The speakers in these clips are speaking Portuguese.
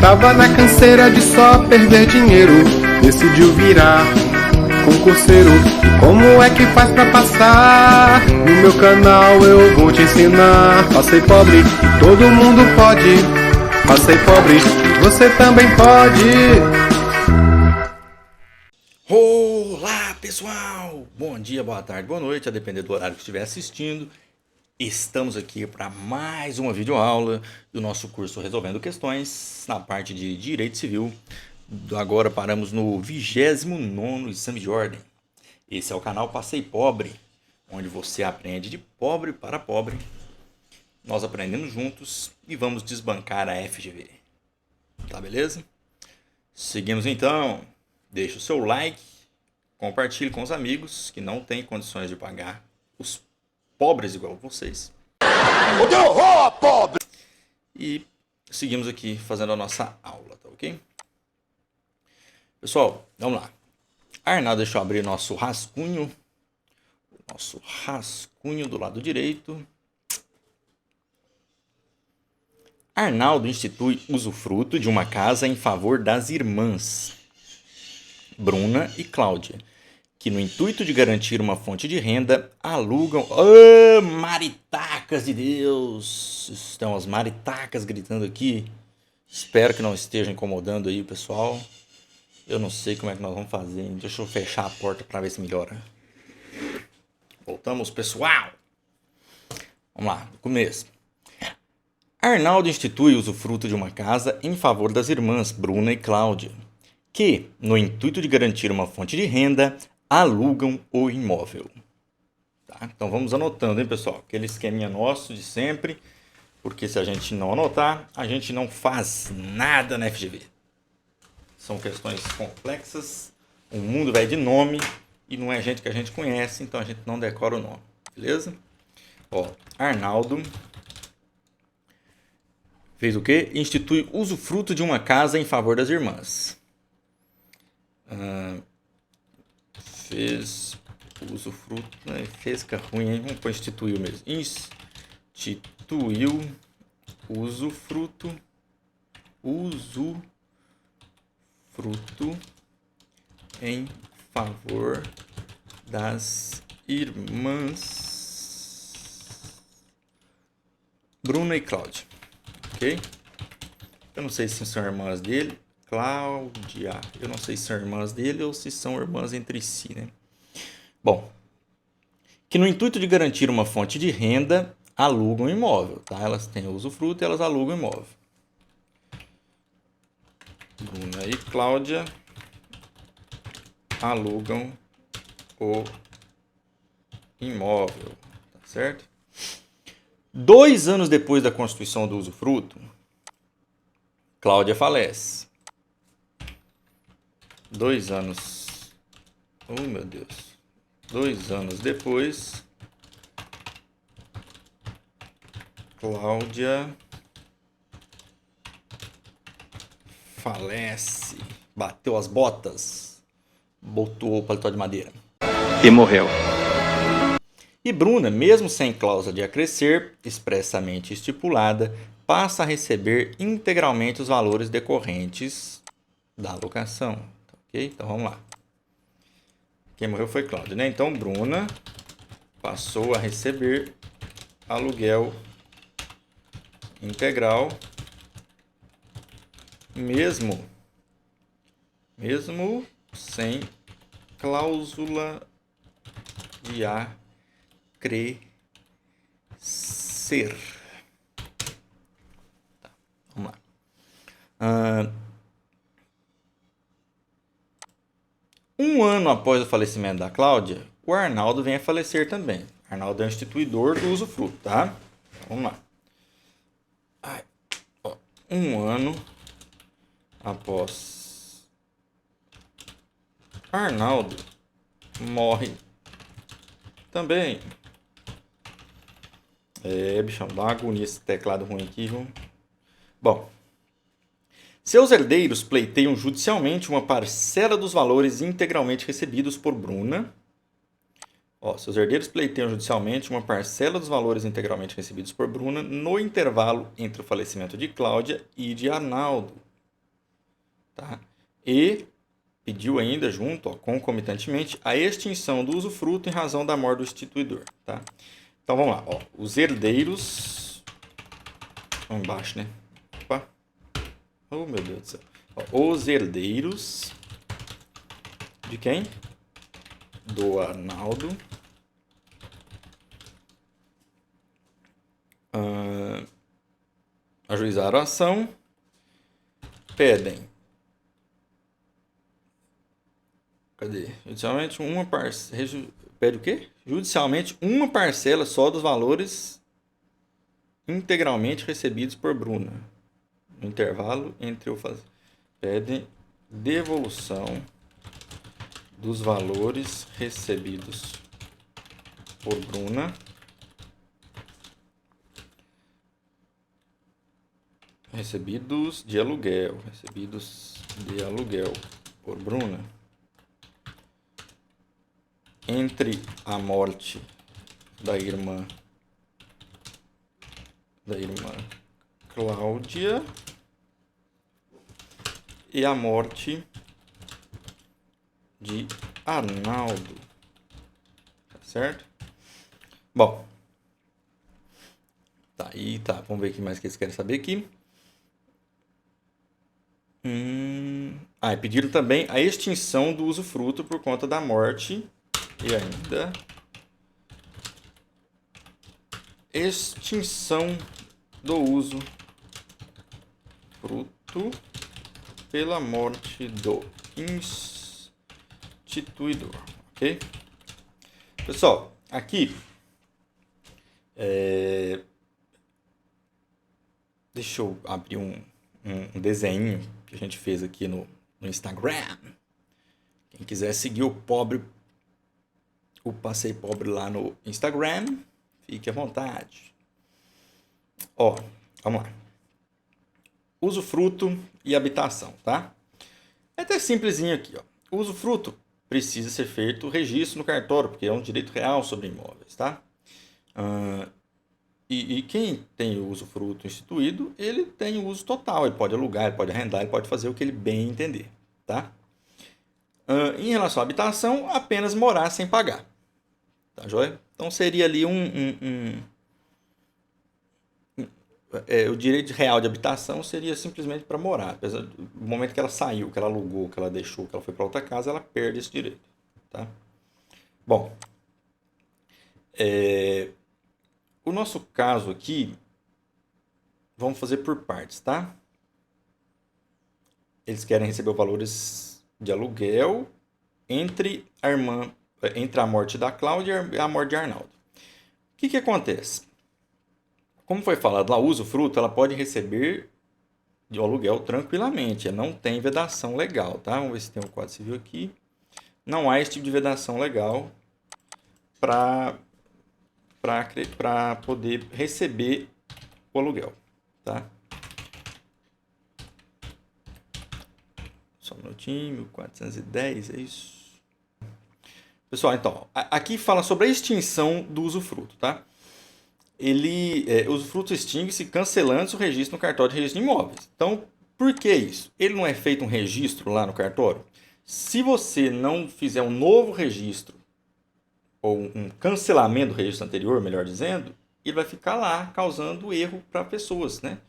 Tava na canseira de só perder dinheiro, decidiu virar concurseiro. E como é que faz pra passar? No meu canal eu vou te ensinar. Passei pobre e todo mundo pode. Passei pobre e você também pode. Olá pessoal, bom dia, boa tarde, boa noite, a depender do horário que estiver assistindo. Estamos aqui para mais uma videoaula do nosso curso Resolvendo Questões na parte de Direito Civil. Agora paramos no 29º exame de ordem. Esse é o canal Passei Pobre, onde você aprende de pobre para pobre. Nós aprendemos juntos e vamos desbancar a FGV. Tá beleza? Seguimos então. Deixe o seu like, compartilhe com os amigos que não têm condições de pagar, os pobres igual vocês. O pobre! E seguimos aqui fazendo a nossa aula, tá ok? Pessoal, vamos lá. Arnaldo, deixa eu abrir nosso rascunho. Nosso rascunho do lado direito. Arnaldo institui usufruto de uma casa em favor das irmãs Bruna e Cláudia, que no intuito de garantir uma fonte de renda, alugam... Oh, maritacas de Deus! Estão as maritacas gritando aqui. Espero que não esteja incomodando aí o pessoal. Eu não sei como é que nós vamos fazer. Deixa eu fechar a porta para ver se melhora. Voltamos, pessoal! Vamos lá, no começo. Arnaldo institui usufruto de uma casa em favor das irmãs Bruna e Cláudia, que, no intuito de garantir uma fonte de renda, alugam o imóvel. Tá? Então vamos anotando, hein, pessoal? Aquele esqueminha nosso de sempre, porque se a gente não anotar, a gente não faz nada na FGV. São questões complexas, o mundo vai de nome e não é gente que a gente conhece, então a gente não decora o nome, beleza? Ó, Arnaldo fez o quê? Institui usufruto de uma casa em favor das irmãs. Fez usufruto, né? Fez fica ruim, hein? Vamos pôr instituiu mesmo. Instituiu usufruto em favor das irmãs Bruna e Cláudia, ok? Eu não sei se são irmãs dele. Cláudia, eu não sei se são irmãs dele ou se são irmãs entre si, né? Bom, que no intuito de garantir uma fonte de renda, alugam imóvel, tá? Elas têm usufruto e elas alugam imóvel. Bruna e Cláudia alugam o imóvel, tá certo? 2 anos depois da constituição do usufruto, Cláudia falece. 2 anos... Oh, meu Deus. 2 anos depois, Cláudia falece. Bateu as botas. Botou o paletó de madeira. E morreu. E Bruna, mesmo sem cláusula de acrescer, expressamente estipulada, passa a receber integralmente os valores decorrentes da alocação. Ok? Então vamos lá. Quem morreu foi Cláudia, né? Então Bruna passou a receber aluguel integral, mesmo sem cláusula de acrescer. Tá, vamos lá. 1 ano após o falecimento da Cláudia, o Arnaldo vem a falecer também. Arnaldo é o instituidor do usufruto, tá? Então, vamos lá. 1 ano após Arnaldo morre também. Bichão, dá uma agonia esse teclado ruim aqui, viu? Bom. Seus herdeiros pleiteiam judicialmente uma parcela dos valores integralmente recebidos por Bruna. Seus herdeiros pleiteiam judicialmente uma parcela dos valores integralmente recebidos por Bruna no intervalo entre o falecimento de Cláudia e de Arnaldo. tá? E pediu ainda junto, ó, concomitantemente, a extinção do usufruto em razão da morte do instituidor, tá? Então vamos lá, ó, os herdeiros, vamos embaixo, né? Opa. Oh, meu Deus do céu. Ó, os herdeiros de quem? Do Arnaldo. Ajuizaram a ação. Pedem. Cadê? Judicialmente uma parcela. Pede o quê? Judicialmente uma parcela só dos valores integralmente recebidos por Bruna. No intervalo entre o fazer. Pedem devolução dos valores recebidos por Bruna. Recebidos de aluguel por Bruna. Entre a morte da irmã Cláudia e a morte de Arnaldo. Tá certo? Bom. Tá, aí tá. Vamos ver o que mais que eles querem saber aqui. E pediram também a extinção do usufruto por conta da morte e ainda extinção do usufruto pela morte do instituidor, ok? Pessoal, aqui deixa eu abrir um desenho que a gente fez aqui no Instagram. Quem quiser seguir o Passeio Pobre lá no Instagram, fique à vontade. Ó, vamos lá. Usufruto e habitação, tá? É até simplesinho aqui, ó. O usufruto precisa ser feito o registro no cartório, porque é um direito real sobre imóveis, tá? E quem tem o usufruto instituído, ele tem o uso total. Ele pode alugar, ele pode arrendar, ele pode fazer o que ele bem entender, tá? Em relação à habitação, apenas morar sem pagar. Tá joia? Então seria ali o direito real de habitação seria simplesmente para morar. Apesar do momento que ela saiu, que ela alugou, que ela deixou, que ela foi para outra casa, ela perde esse direito, tá? Bom, o nosso caso aqui, vamos fazer por partes, tá? Eles querem receber os valores de aluguel entre a morte da Cláudia e a morte de Arnaldo. O que acontece? Como foi falado lá, o usufruto, ela pode receber de aluguel tranquilamente. Ela não tem vedação legal, tá? Vamos ver se tem um Código Civil aqui. Não há esse tipo de vedação legal para poder receber o aluguel, tá? Só um minutinho, 1410, é isso. Pessoal, então, aqui fala sobre a extinção do usufruto, tá? O usufruto extingue-se cancelando-se o registro no cartório de registro de imóveis. Então, por que isso? Ele não é feito um registro lá no cartório? Se você não fizer um novo registro, ou um cancelamento do registro anterior, melhor dizendo, ele vai ficar lá causando erro para pessoas, né?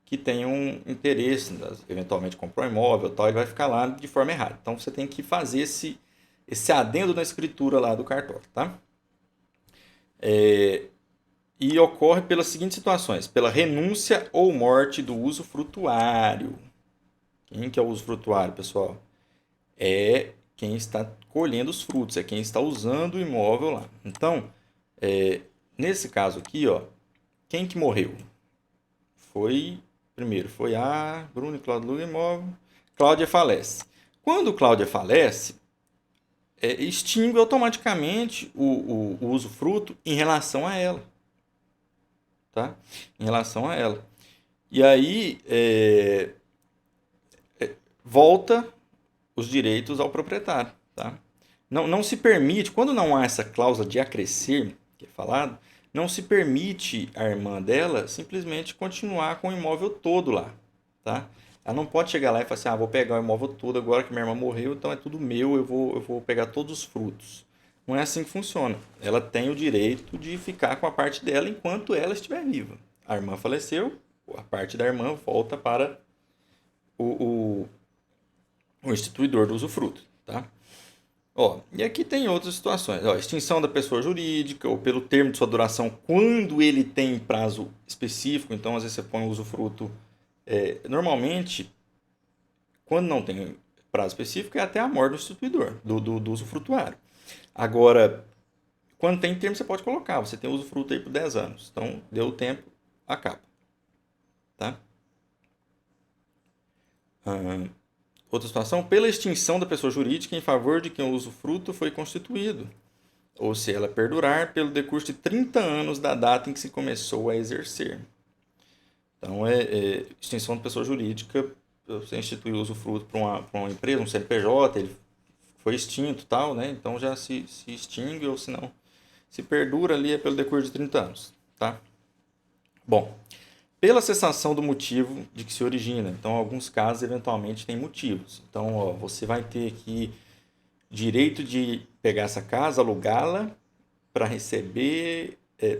Que tenham interesse, eventualmente comprar um imóvel e tal, ele vai ficar lá de forma errada. Então, você tem que fazer esse adendo na escritura lá do cartório, tá? E ocorre pelas seguintes situações: pela renúncia ou morte do usufrutuário. Quem que é o usufrutuário, pessoal? É quem está colhendo os frutos, é quem está usando o imóvel lá. Então, nesse caso aqui, ó, quem que morreu? Primeiro foi a Bruna e Cláudia aluga imóvel. Cláudia falece. Quando Cláudia falece, extingue automaticamente o usufruto em relação a ela. Tá? Em relação a ela. E aí, volta os direitos ao proprietário. Tá? Não se permite, quando não há essa cláusula de acrescer, que é falado, não se permite a irmã dela simplesmente continuar com o imóvel todo lá. Tá? Ela não pode chegar lá e falar assim, vou pegar o imóvel todo agora que minha irmã morreu, então é tudo meu, eu vou pegar todos os frutos. Não é assim que funciona. Ela tem o direito de ficar com a parte dela enquanto ela estiver viva. A irmã faleceu, a parte da irmã volta para o, o instituidor do usufruto, tá? E aqui tem outras situações. Extinção da pessoa jurídica, ou pelo termo de sua duração, quando ele tem prazo específico. Então, às vezes você põe o usufruto. Normalmente, quando não tem prazo específico, é até a morte do instituidor, do usufrutuário. Agora, quando tem termo, você pode colocar. Você tem usufruto aí por 10 anos. Então, deu o tempo, acaba. Tá? Outra situação, pela extinção da pessoa jurídica em favor de quem o usufruto foi constituído, ou se ela perdurar pelo decurso de 30 anos da data em que se começou a exercer. Então, extinção da pessoa jurídica, você instituiu o usufruto para uma empresa, um CNPJ, ele foi extinto, tal, né? Então já se extingue, ou se não, se perdura ali é pelo decurso de 30 anos. Tá? Bom, pela cessação do motivo de que se origina. Então, alguns casos, eventualmente, tem motivos. Então, você vai ter aqui direito de pegar essa casa, alugá-la, para receber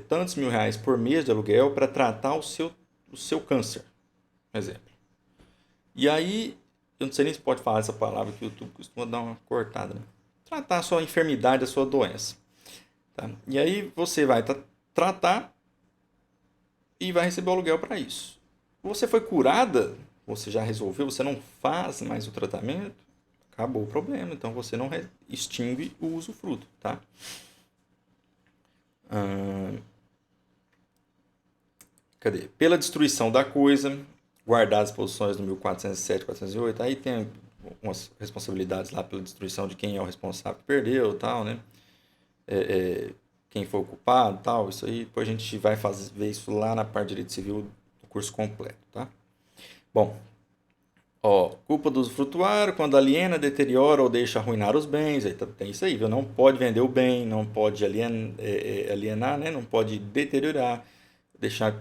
tantos mil reais por mês de aluguel para tratar o seu câncer, por exemplo. E aí, eu não sei nem se pode falar essa palavra que o YouTube costuma dar uma cortada, né? Tratar a sua enfermidade, a sua doença. Tá? E aí, você vai tratar e vai receber o aluguel para isso. Você foi curada, você já resolveu, você não faz mais o tratamento, acabou o problema. Então você não extingue o usufruto, tá? Cadê? Pela destruição da coisa, guardar as posições do 1407, 408, aí tem umas responsabilidades lá pela destruição de quem é o responsável que perdeu, tal, né? Quem foi o culpado, tal, isso aí, depois a gente vai ver isso lá na parte de direito civil do curso completo, tá? Bom, culpa do usufrutuário quando aliena, deteriora ou deixa arruinar os bens, aí tem isso aí, viu? Não pode vender o bem, não pode alienar, né? Não pode deteriorar, deixar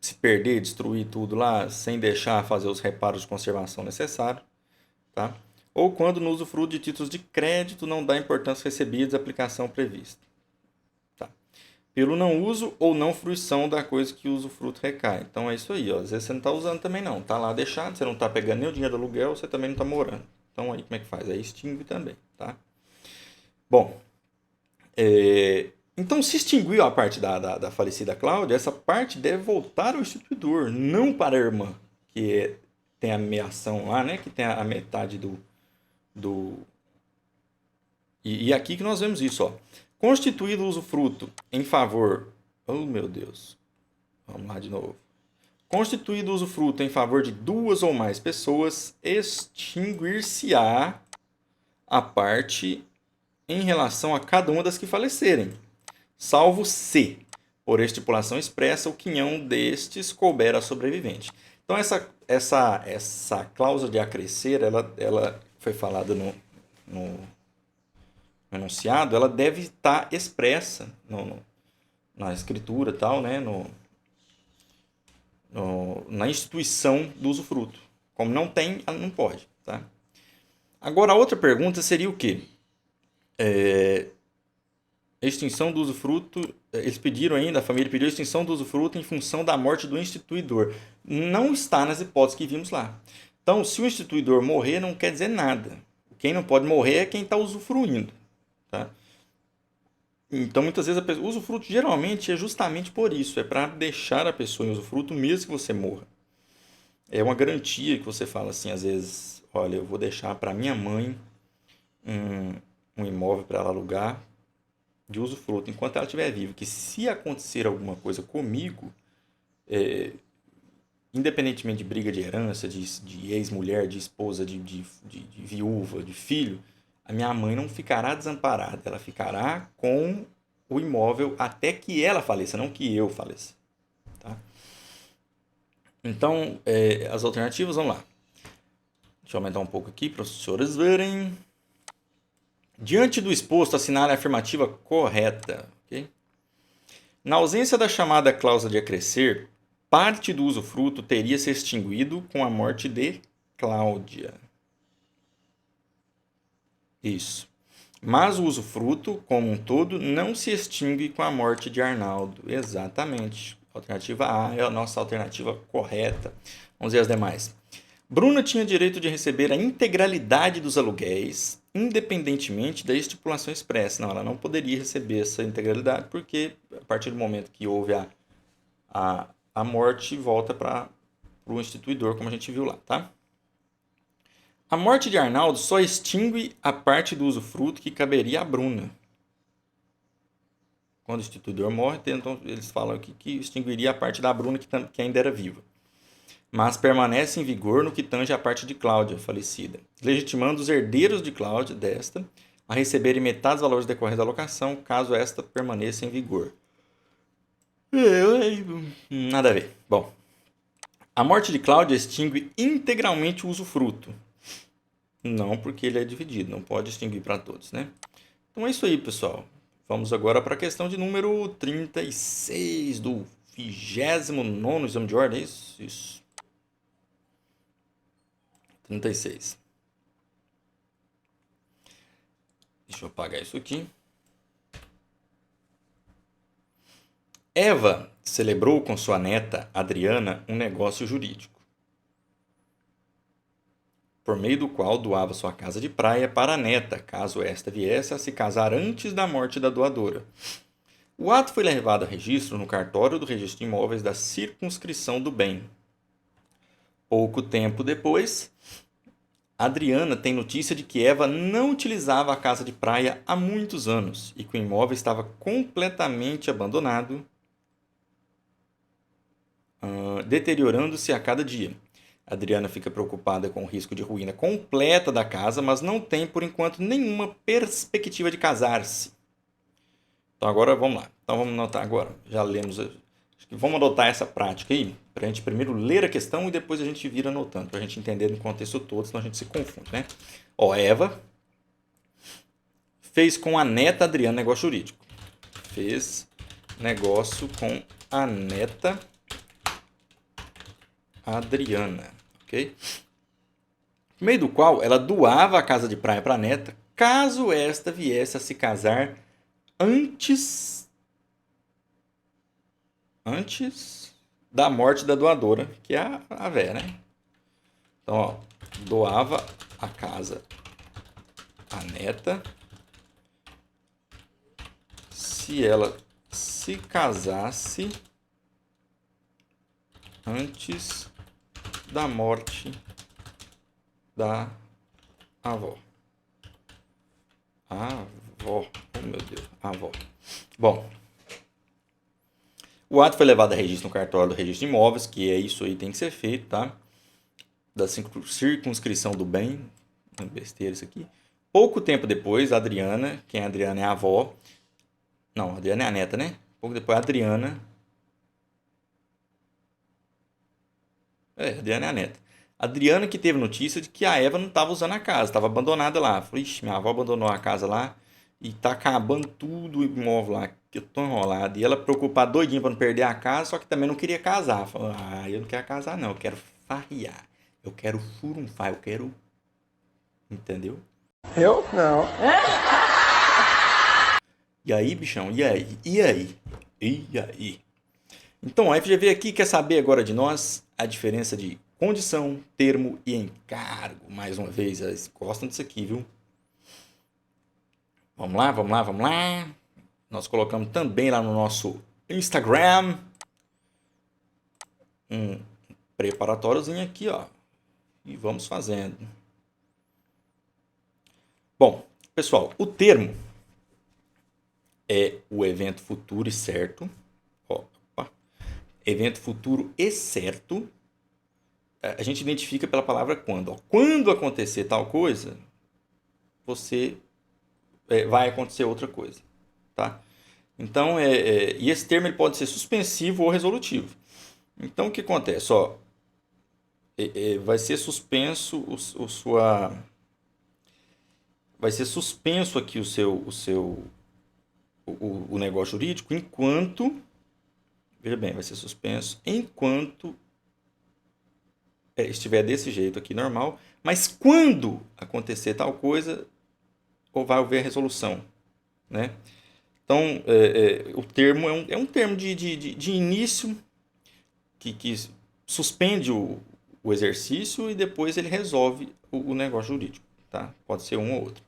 se perder, destruir tudo lá, sem deixar fazer os reparos de conservação necessários, tá? Ou quando no usufruto de títulos de crédito não dá importância recebida à aplicação prevista. Pelo não uso ou não fruição da coisa que o usufruto recai. Então é isso aí, às vezes você não está usando também não, está lá deixado, você não está pegando nem o dinheiro do aluguel, você também não está morando. Então aí como é que faz? Aí extingue também, tá? Bom, então se extinguiu a parte da falecida Cláudia, essa parte deve voltar ao instituidor, não para a irmã, que tem a meação lá, né? Que tem a metade do... E aqui que nós vemos isso, ó. Constituído o usufruto em favor... Oh, meu Deus. Vamos lá de novo. Constituído o usufruto em favor de duas ou mais pessoas, extinguir-se-á a parte em relação a cada uma das que falecerem, salvo se, por estipulação expressa, o quinhão destes couber a sobrevivente. Então, essa cláusula de acrescer, ela foi falada no enunciado, ela deve estar expressa na escritura, tal, né? Na instituição do usufruto. Como não tem, ela não pode. Tá? Agora, a outra pergunta seria o quê? Extinção do usufruto, eles pediram ainda, a família pediu a extinção do usufruto em função da morte do instituidor. Não está nas hipóteses que vimos lá. Então, se o instituidor morrer, não quer dizer nada. Quem não pode morrer é quem está usufruindo. Tá? Então, muitas vezes, o usufruto geralmente é justamente por isso. É para deixar a pessoa em usufruto mesmo que você morra. É uma garantia que você fala assim, às vezes, olha, eu vou deixar para minha mãe um imóvel para ela alugar de usufruto enquanto ela estiver viva. Que se acontecer alguma coisa comigo, independentemente de briga de herança, de ex-mulher, de esposa, de viúva, de filho, a minha mãe não ficará desamparada, ela ficará com o imóvel até que ela faleça, não que eu faleça. Tá? Então, as alternativas, vamos lá. Deixa eu aumentar um pouco aqui para os senhores verem. Diante do exposto, assinale a afirmativa correta. Okay? Na ausência da chamada cláusula de acrescer, parte do usufruto teria se extinguido com a morte de Cláudia. Isso. Mas o usufruto, como um todo, não se extingue com a morte de Arnaldo. Exatamente. Alternativa A é a nossa alternativa correta. Vamos ver as demais. Bruna tinha direito de receber a integralidade dos aluguéis, independentemente da estipulação expressa. Não, ela não poderia receber essa integralidade, porque a partir do momento que houve a morte, volta para o instituidor, como a gente viu lá, tá? A morte de Arnaldo só extingue a parte do usufruto que caberia a Bruna. Quando o instituidor morre, então eles falam aqui que extinguiria a parte da Bruna que ainda era viva. Mas permanece em vigor no que tange a parte de Cláudia, falecida, legitimando os herdeiros de Cláudia, desta, a receberem metade dos valores decorrentes da locação, caso esta permaneça em vigor. Nada a ver. Bom, a morte de Cláudia extingue integralmente o usufruto. Não, porque ele é dividido, não pode extinguir para todos, né? Então é isso aí, pessoal. Vamos agora para a questão de número 36 do 29º exame de ordem, é isso? Isso. 36. Deixa eu apagar isso aqui. Eva celebrou com sua neta, Adriana, um negócio jurídico, por meio do qual doava sua casa de praia para a neta, caso esta viesse a se casar antes da morte da doadora. O ato foi levado a registro no cartório do registro de imóveis da circunscrição do bem. Pouco tempo depois, Adriana tem notícia de que Eva não utilizava a casa de praia há muitos anos e que o imóvel estava completamente abandonado, deteriorando-se a cada dia. Adriana fica preocupada com o risco de ruína completa da casa, mas não tem, por enquanto, nenhuma perspectiva de casar-se. Então agora vamos lá. Então vamos anotar agora. Já lemos. Acho que vamos adotar essa prática aí, para a gente primeiro ler a questão e depois a gente vira anotando, para a gente entender no contexto todo, senão a gente se confunde, né? Ó, Eva fez com a neta Adriana negócio jurídico. Fez negócio com a neta Adriana, ok? Por meio do qual ela doava a casa de praia para a neta, caso esta viesse a se casar antes da morte da doadora, que é a véia, né? Então, ó, doava a casa à neta se ela se casasse antes da morte da avó. Avó. Oh, meu Deus. Avó. Bom. O ato foi levado a registro no cartório do registro de imóveis, que é isso aí, tem que ser feito, tá? Da circunscrição do bem. Besteira isso aqui. Pouco tempo depois, a Adriana, quem é a Adriana é a avó. Não, a Adriana é a neta, né? Pouco depois, a Adriana. A Adriana é a neta. A Adriana que teve notícia de que a Eva não estava usando a casa, estava abandonada lá. Falei, ixi, minha avó abandonou a casa lá e tá acabando tudo o imóvel lá, que eu tô enrolado. E ela preocupada, doidinha para não perder a casa, só que também não queria casar. Falou, eu não quero casar não, eu quero farriar. Eu quero furunfar, eu quero... Entendeu? Eu? Não. E aí, bichão? E aí? E aí? E aí? Então, a FGV aqui quer saber agora de nós a diferença de condição, termo e encargo. Mais uma vez, eles gostam disso aqui, viu? Vamos lá, vamos lá, vamos lá. Nós colocamos também lá no nosso Instagram um preparatóriozinho aqui, ó. E vamos fazendo. Bom, pessoal, o termo é o evento futuro e certo. Opa. Evento futuro e certo. A gente identifica pela palavra quando. Ó. Quando acontecer tal coisa, vai acontecer outra coisa. Tá? Então, e esse termo ele pode ser suspensivo ou resolutivo. Então, o que acontece? Ó, vai ser suspenso vai ser suspenso aqui o negócio jurídico enquanto... Veja bem, vai ser suspenso enquanto estiver desse jeito aqui normal, mas quando acontecer tal coisa, ou vai haver resolução, né? Então, o termo é um termo de início que suspende o exercício e depois ele resolve o negócio jurídico, tá? Pode ser um ou outro.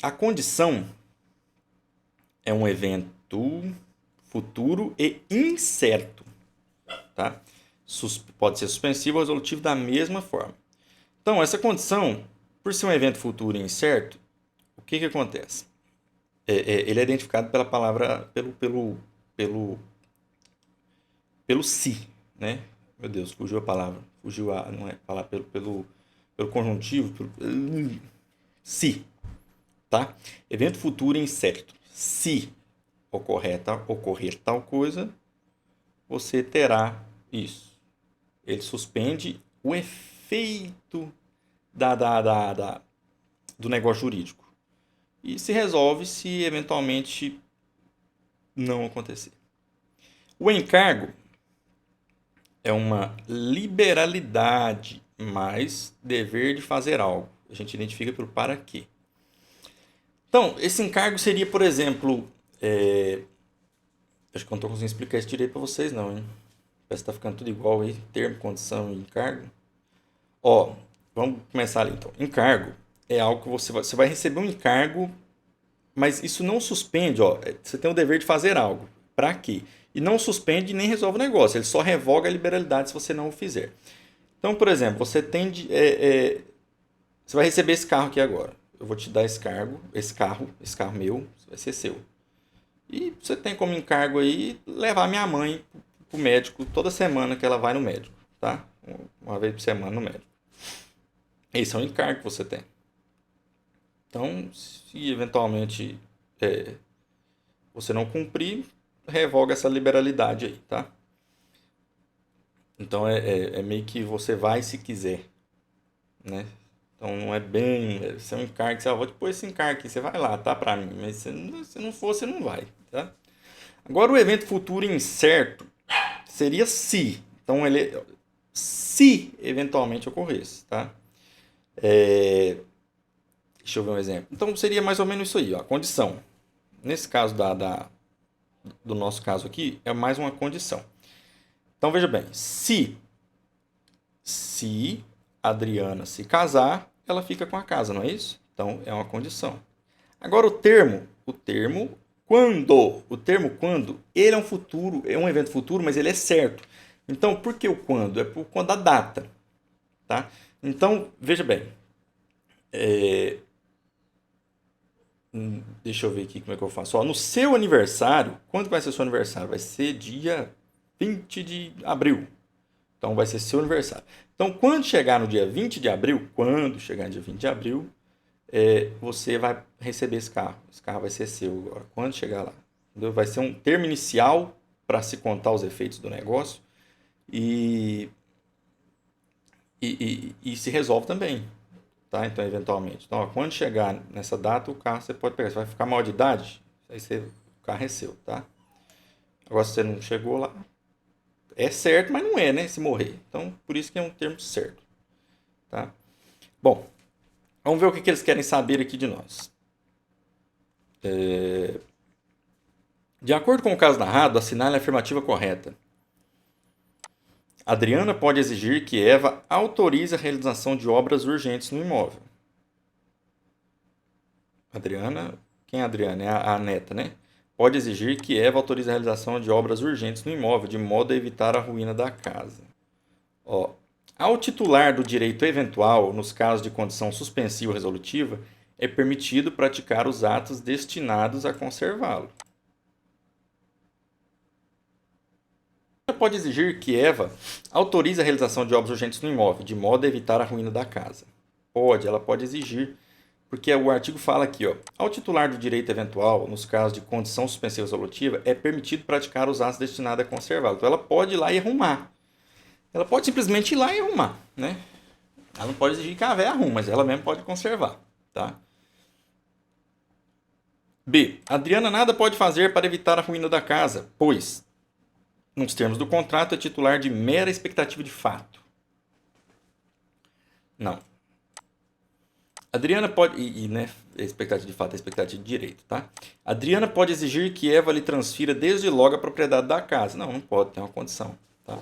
A condição é um evento futuro e incerto, tá? Pode ser suspensivo ou resolutivo da mesma forma. Então, essa condição, por ser um evento futuro e incerto, o que acontece? Ele é identificado pela palavra, pelo se, né? Meu Deus, fugiu a palavra. Não é palavra, pelo conjuntivo, se, tá? Evento futuro e incerto. Se ocorrer tal coisa, você terá isso. Ele suspende o efeito do negócio jurídico. E se resolve se eventualmente não acontecer. O encargo é uma liberalidade mais dever de fazer algo. A gente identifica pelo para quê. Então, esse encargo seria, por exemplo, acho que eu não estou conseguindo explicar isso direito para vocês não, hein? Parece que está ficando tudo igual aí, termo, condição e encargo. Ó, vamos começar ali então. Encargo é algo que você vai receber um encargo, mas isso não suspende, ó. Você tem o dever de fazer algo. Para quê? E não suspende nem resolve o negócio. Ele só revoga a liberalidade se você não o fizer. Então, por exemplo, você você vai receber esse carro aqui agora. Eu vou te dar esse carro meu, vai ser seu. E você tem como encargo aí levar minha mãe pro médico toda semana que ela vai no médico, tá? Uma vez por semana no médico. Esse é um encargo que você tem. Então, se eventualmente você não cumprir, revoga essa liberalidade aí, tá? Então, é meio que você vai se quiser, né? Então, não é bem... Você é um encargo que você vou te pôr esse encargo aqui, você vai lá, tá? Pra mim. Mas se não for, você não vai, tá? Agora, o evento futuro incerto seria se. Então, se eventualmente ocorresse, tá? Deixa eu ver um exemplo. Então, seria mais ou menos isso aí, ó, a condição. Nesse caso do nosso caso aqui, é mais uma condição. Então, veja bem, se a Adriana se casar, ela fica com a casa, não é isso? Então, é uma condição. Agora, o termo quando, ele é um evento futuro, mas ele é certo. Então, por que o quando? É por conta da data, tá? Então, veja bem, deixa eu ver aqui como é que eu faço. Ó, no seu aniversário, quando vai ser o seu aniversário? Vai ser dia 20 de abril. Então, vai ser seu aniversário. Então, quando chegar no dia 20 de abril, você vai receber esse carro. Esse carro vai ser seu agora, quando chegar lá. Entendeu? Vai ser um termo inicial para se contar os efeitos do negócio e se resolve também. Tá? Então, eventualmente. Então, ó, quando chegar nessa data, o carro você pode pegar. Você vai ficar mal de idade, aí o carro é seu, tá? Agora, se você não chegou lá, é certo, mas não é, né? Se morrer. Então, por isso que é um termo certo. Tá? Bom, vamos ver o que eles querem saber aqui de nós. De acordo com o caso narrado, assinale a afirmativa correta. Adriana pode exigir que Eva autorize a realização de obras urgentes no imóvel. Adriana, quem é a Adriana? É a neta, né? Pode exigir que Eva autorize a realização de obras urgentes no imóvel, de modo a evitar a ruína da casa. Ó, ao titular do direito eventual, nos casos de condição suspensiva ou resolutiva, é permitido praticar os atos destinados a conservá-lo. Pode exigir que Eva autorize a realização de obras urgentes no imóvel, de modo a evitar a ruína da casa. Ela pode exigir, porque o artigo fala aqui, ó, ao titular do direito eventual, nos casos de condição suspensiva resolutiva, é permitido praticar os atos destinados a conservá-lo. Então, ela pode ir lá e arrumar. Ela pode simplesmente ir lá e arrumar, né? Ela não pode exigir que a véia arrume, mas ela mesmo pode conservar, tá? B. Adriana nada pode fazer para evitar a ruína da casa, pois, nos termos do contrato, é titular de mera expectativa de fato. Não. Adriana pode... né, expectativa de fato é expectativa de direito, tá? Adriana pode exigir que Eva lhe transfira desde logo a propriedade da casa. Não, não pode, tem uma condição, tá?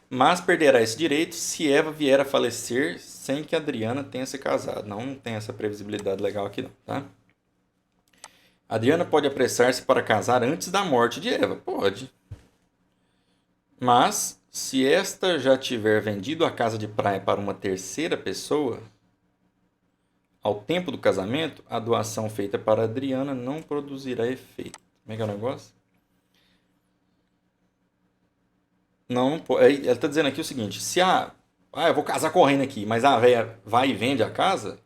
Mas perderá esse direito se Eva vier a falecer sem que Adriana tenha se casado. Não, não tem essa previsibilidade legal aqui não, tá? Adriana pode apressar-se para casar antes da morte de Eva. Pode. Mas, se esta já tiver vendido a casa de praia para uma terceira pessoa, ao tempo do casamento, a doação feita para Adriana não produzirá efeito. Como é que é o negócio? Não pode. Ela está dizendo aqui o seguinte: se eu vou casar correndo aqui, mas a véia vai e vende a casa,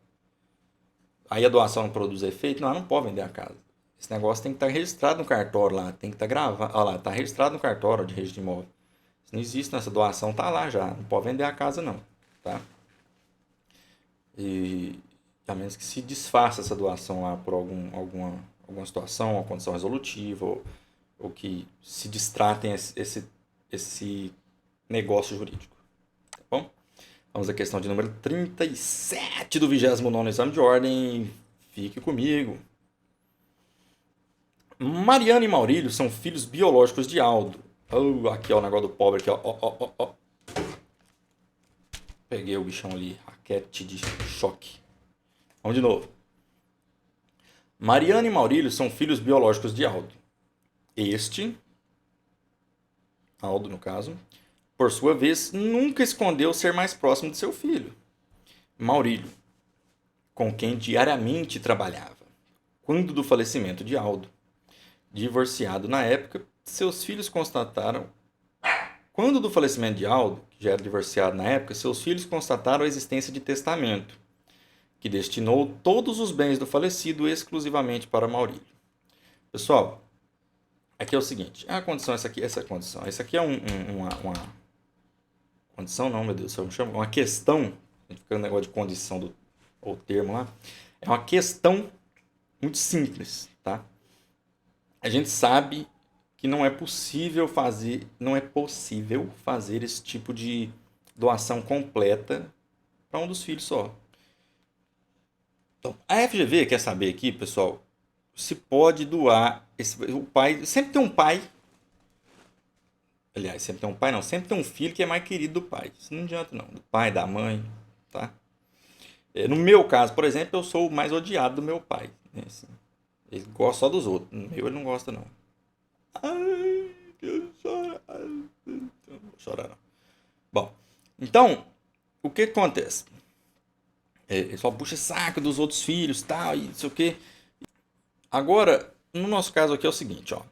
aí a doação não produz efeito, não, ela não pode vender a casa. Esse negócio tem que estar registrado no cartório lá, tem que estar gravado. Olha lá, está registrado no cartório de registro de imóvel. Isso não existe nessa doação, tá lá já. Não pode vender a casa, não. Tá? E a menos que se desfaça essa doação lá por alguma situação, uma condição resolutiva, ou que se distratem esse negócio jurídico. Tá bom? Vamos à questão de número 37 do 29º exame de ordem. Fique comigo. Mariana e Maurílio são filhos biológicos de Aldo. Aqui, ó, o negócio do pobre aqui, ó. Peguei o bichão ali, raquete de choque. Vamos de novo. Mariana e Maurílio são filhos biológicos de Aldo. Este, Aldo no caso, por sua vez, nunca escondeu ser mais próximo de seu filho, Maurílio, com quem diariamente trabalhava. Quando do falecimento de Aldo, divorciado na época, seus filhos constataram... Quando do falecimento de Aldo, que já era divorciado na época, seus filhos constataram a existência de testamento, que destinou todos os bens do falecido exclusivamente para Maurílio. Pessoal, aqui é o seguinte, a condição, essa condição. Essa aqui é uma condição, não, meu Deus, eu me chamo, uma questão, a gente fica no negócio de condição ou termo lá, é uma questão muito simples, tá? A gente sabe que não é possível fazer esse tipo de doação completa para um dos filhos só. Então, a FGV quer saber aqui, pessoal, se pode doar o pai, sempre tem um pai. Aliás, sempre tem um pai, não, sempre tem um filho que é mais querido do pai. Isso não adianta não, do pai, da mãe, tá? No meu caso, por exemplo, eu sou o mais odiado do meu pai, né? Assim, ele gosta só dos outros, no meu ele não gosta não. Ai, que eu choro. Não vou chorar não. Bom, então, o que acontece? Ele só puxa saco dos outros filhos, tal, e não sei o quê. Agora, no nosso caso aqui é o seguinte, ó.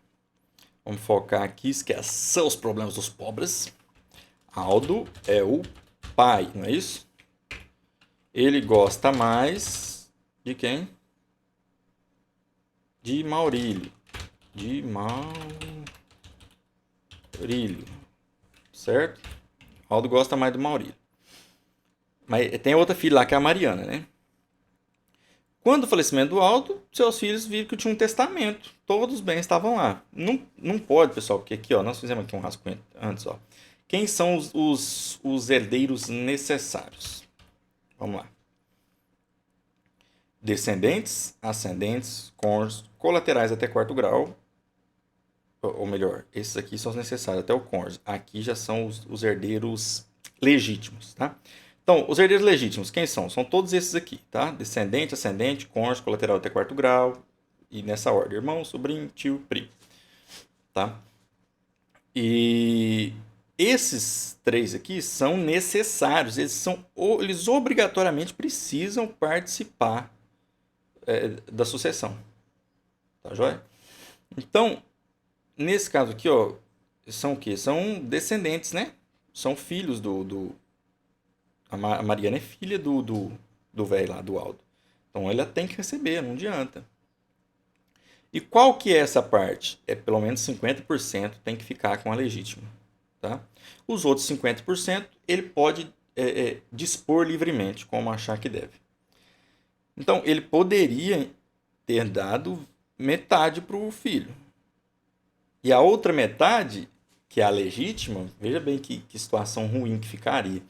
Vamos focar aqui, esquecer os problemas dos pobres. Aldo é o pai, não é isso? Ele gosta mais de quem? De Maurílio. De Maurílio. Certo? Aldo gosta mais do Maurílio. Mas tem outra filha lá que é a Mariana, né? Quando o falecimento do Aldo, seus filhos viram que tinha um testamento. Todos os bens estavam lá. Não pode, pessoal, porque aqui, ó, nós fizemos aqui um rascunho antes, ó. Quem são os herdeiros necessários? Vamos lá. Descendentes, ascendentes, cônjuges, colaterais até quarto grau. Ou melhor, esses aqui são os necessários até o cônjuge. Aqui já são os herdeiros legítimos, tá? Então, os herdeiros legítimos, quem são? São todos esses aqui, tá? Descendente, ascendente, cônjuge, colateral até quarto grau. E nessa ordem, irmão, sobrinho, tio, primo. Tá? E esses três aqui são necessários. Eles obrigatoriamente precisam participar da sucessão. Tá joia? Então, nesse caso aqui, ó, são o quê? São descendentes, né? São filhos A Mariana é filha do velho lá, do Aldo. Então ela tem que receber, não adianta. E qual que é essa parte? É pelo menos 50% tem que ficar com a legítima. Tá? Os outros 50% ele pode dispor livremente, como achar que deve. Então ele poderia ter dado metade para o filho. E a outra metade, que é a legítima, veja bem que situação ruim que ficaria.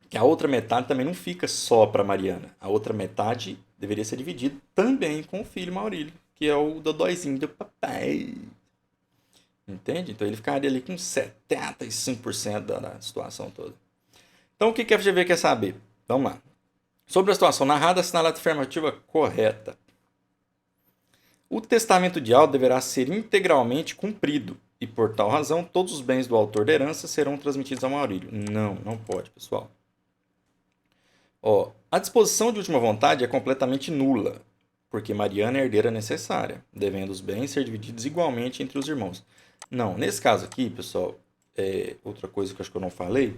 Que a outra metade também não fica só para Mariana. A outra metade deveria ser dividida também com o filho Maurílio, que é o dodóizinho do papai. Entende? Então ele ficaria ali com 75% da situação toda. Então o que a FGV quer saber? Vamos lá. Sobre a situação narrada, assinalada a afirmativa correta. O testamento de Aldo deverá ser integralmente cumprido e, por tal razão, todos os bens do autor da herança serão transmitidos ao Maurílio. Não pode, pessoal. A disposição de última vontade é completamente nula, porque Mariana é a herdeira necessária, devendo os bens ser divididos igualmente entre os irmãos. Não, nesse caso aqui, pessoal, outra coisa que eu acho que eu não falei,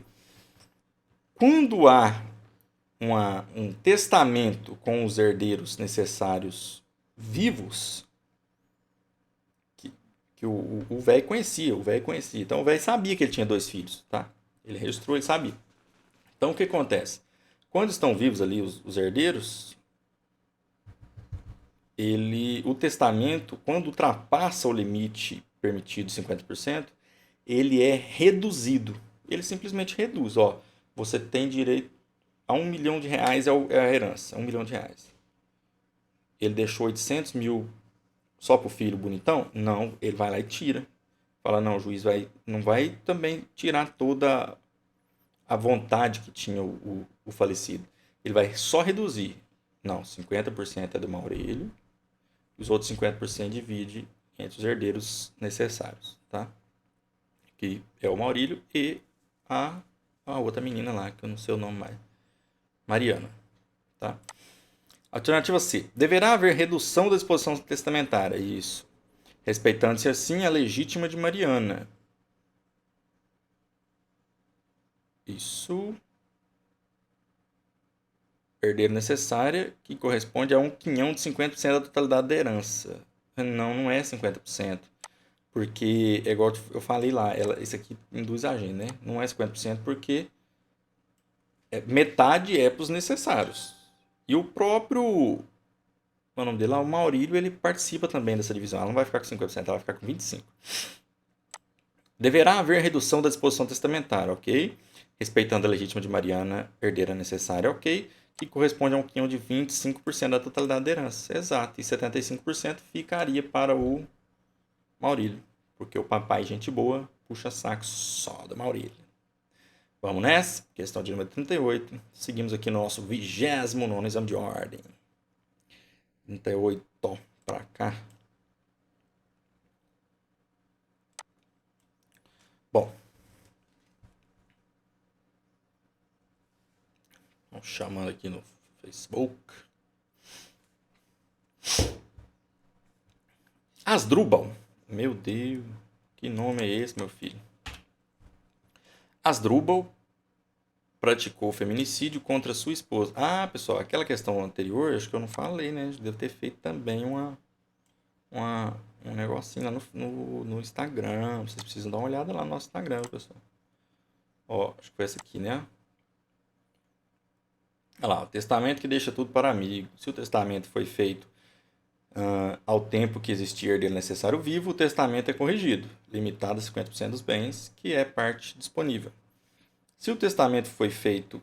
quando há um testamento com os herdeiros necessários vivos, que o velho conhecia, Então o velho sabia que ele tinha 2 filhos, tá? Ele registrou, ele sabia. Então o que acontece? Quando estão vivos ali os herdeiros, o testamento, quando ultrapassa o limite permitido de 50%, ele é reduzido. Ele simplesmente reduz. Você tem direito a R$1 milhão é a herança, R$1 milhão. Ele deixou 800 mil só para o filho bonitão? Não, ele vai lá e tira. Fala, não, o juiz não vai também tirar toda a vontade que tinha o falecido. Ele vai só reduzir. Não, 50% é do Maurílio, os outros 50% divide entre os herdeiros necessários, tá? Que é o Maurílio e a outra menina lá, que eu não sei o nome mais. Mariana, tá? Alternativa C. Deverá haver redução da disposição testamentária. Isso. Respeitando-se assim a legítima de Mariana. Isso. Herdeiro necessária, que corresponde a um quinhão de 50% da totalidade da herança. Não é 50%. Porque, é igual eu falei lá, isso aqui induz a gente, né? Não é 50% porque metade é para os necessários. E o próprio, o nome dele lá, o Maurílio, ele participa também dessa divisão. Ela não vai ficar com 50%, ela vai ficar com 25%. Deverá haver redução da disposição testamentária, ok? Respeitando a legítima de Mariana, herdeira necessária, ok? Que corresponde a um quinhão de 25% da totalidade da herança. Exato. E 75% ficaria para o Maurílio. Porque o papai, gente boa, puxa saco só do Maurílio. Vamos nessa? Questão de número 38. Seguimos aqui no nosso 29º exame de ordem. 38 para cá. Bom. Vamos chamando aqui no Facebook. Asdrúbal. Meu Deus, que nome é esse, meu filho? Asdrúbal praticou feminicídio contra sua esposa. Ah, pessoal, aquela questão anterior, acho que eu não falei, né? Devo ter feito também um negocinho lá no Instagram. Vocês precisam dar uma olhada lá no nosso Instagram, pessoal. Acho que foi essa aqui, né? Olha lá, o testamento que deixa tudo para amigo. Se o testamento foi feito ao tempo que existia herdeiro necessário vivo, o testamento é corrigido, limitado a 50% dos bens, que é parte disponível. Se o testamento foi feito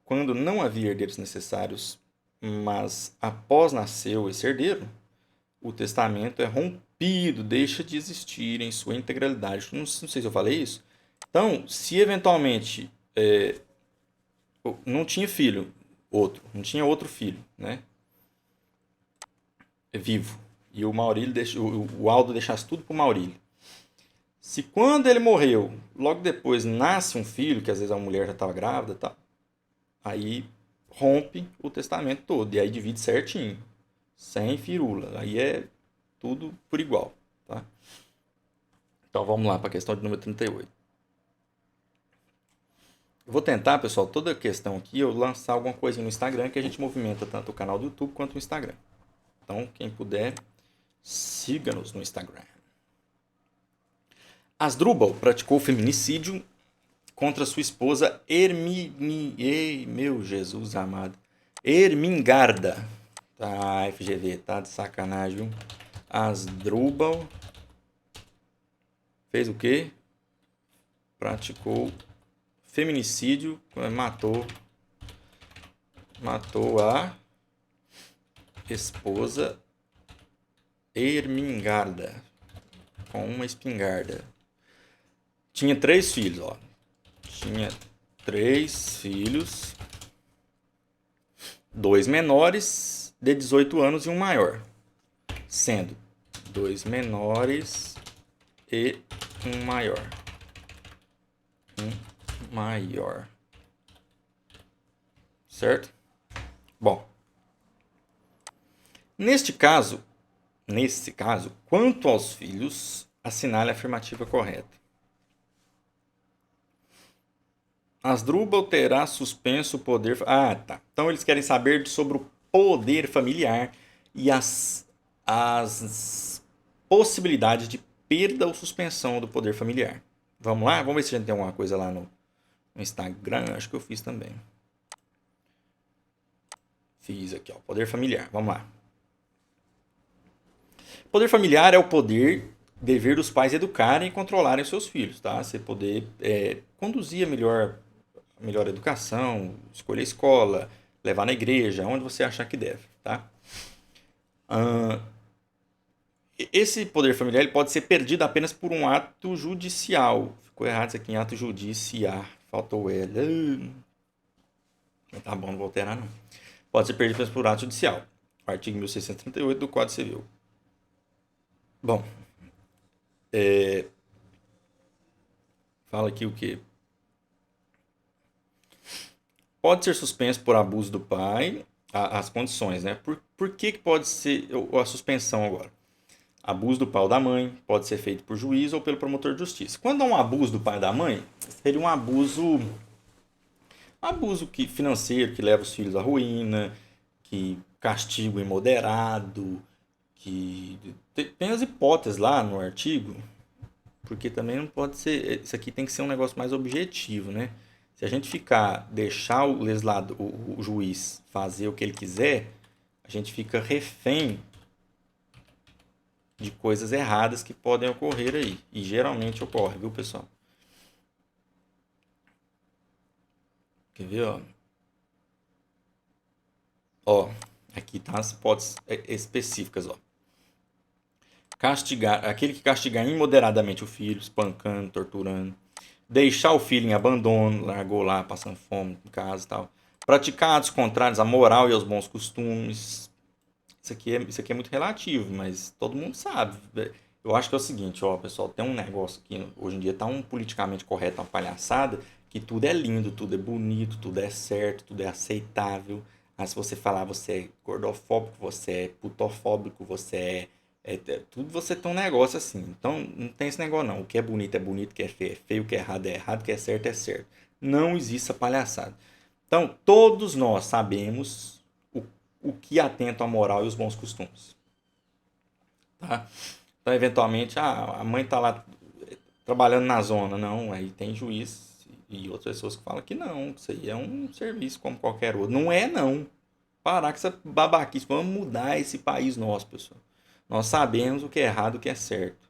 quando não havia herdeiros necessários, mas após nasceu esse herdeiro, o testamento é rompido, deixa de existir em sua integralidade. Não sei se eu falei isso. Então, se eventualmente não tinha filho, não tinha outro filho, né? Vivo. E o Aldo deixasse tudo para o Maurílio. Se quando ele morreu, logo depois nasce um filho, que às vezes a mulher já estava grávida, tá? Aí rompe o testamento todo. E aí divide certinho. Sem firula. Aí é tudo por igual, tá? Então vamos lá para a questão de número 38. Eu vou tentar, pessoal, toda a questão aqui, eu lançar alguma coisinha no Instagram, que a gente movimenta tanto o canal do YouTube quanto o Instagram. Então, quem puder, siga-nos no Instagram. Asdrúbal praticou feminicídio contra sua esposa meu Jesus amado. Ermingarda. Tá, FGV, tá de sacanagem, viu? Asdrubal fez o quê? Praticou feminicídio, matou a esposa Ermengarda com uma espingarda. Tinha 3 filhos, ó. Tinha 3 filhos, 2 menores de 18 anos e um maior, sendo 2 menores e um maior. Certo? Bom, nesse caso, quanto aos filhos, assinale a afirmativa correta. Asdrubal terá suspenso o poder... Ah, tá. Então eles querem saber sobre o poder familiar e as possibilidades de perda ou suspensão do poder familiar. Vamos lá? Vamos ver se a gente tem alguma coisa lá no Instagram. Acho que eu fiz também. Fiz aqui, ó. Poder familiar. Vamos lá. Poder familiar é o poder, dever dos pais educarem e controlarem os seus filhos, tá? Você poder conduzir a melhor educação, escolher escola, levar na igreja, onde você achar que deve, tá? Esse poder familiar ele pode ser perdido apenas por um ato judicial. Ficou errado isso aqui em ato judiciar. Faltou L. Tá bom, não vou alterar não. Pode ser perdido apenas por ato judicial. Artigo 1638 do Código Civil. Bom. Fala aqui o quê? Pode ser suspenso por abuso do pai. As condições, né? Por que pode ser a suspensão agora? Abuso do pai ou da mãe pode ser feito por juiz ou pelo promotor de justiça. Quando há um abuso do pai ou da mãe, seria um abuso financeiro que leva os filhos à ruína, que castigo imoderado, que tem as hipóteses lá no artigo, porque também não pode ser, isso aqui tem que ser um negócio mais objetivo, né? Se a gente deixar o legislador, o juiz fazer o que ele quiser, a gente fica refém de coisas erradas que podem ocorrer aí. E geralmente ocorre, viu, pessoal? Quer ver, ó? Ó, aqui tá as hipóteses específicas, ó. Aquele que castigar imoderadamente o filho, espancando, torturando. Deixar o filho em abandono, largou lá, passando fome em casa e tal. Praticar atos contrários à moral e aos bons costumes. Isso aqui é muito relativo, mas todo mundo sabe. Eu acho que é o seguinte, ó, pessoal, tem um negócio que hoje em dia tá um politicamente correto, uma palhaçada, que tudo é lindo, tudo é bonito, tudo é certo, tudo é aceitável. Mas se você falar você é gordofóbico, você é putofóbico, você tudo você tem um negócio assim. Então não tem esse negócio não. O que é bonito, o que é feio, o que é errado, o que é certo é certo. Não existe essa palhaçada. Então todos nós sabemos o que atenta à moral e os bons costumes. Tá? Então, eventualmente, a mãe está lá trabalhando na zona. Não, aí tem juiz e outras pessoas que falam que não, isso aí é um serviço como qualquer outro. Não é, não. Parar com essa babaquice. Vamos mudar esse país nosso, pessoal. Nós sabemos o que é errado e o que é certo.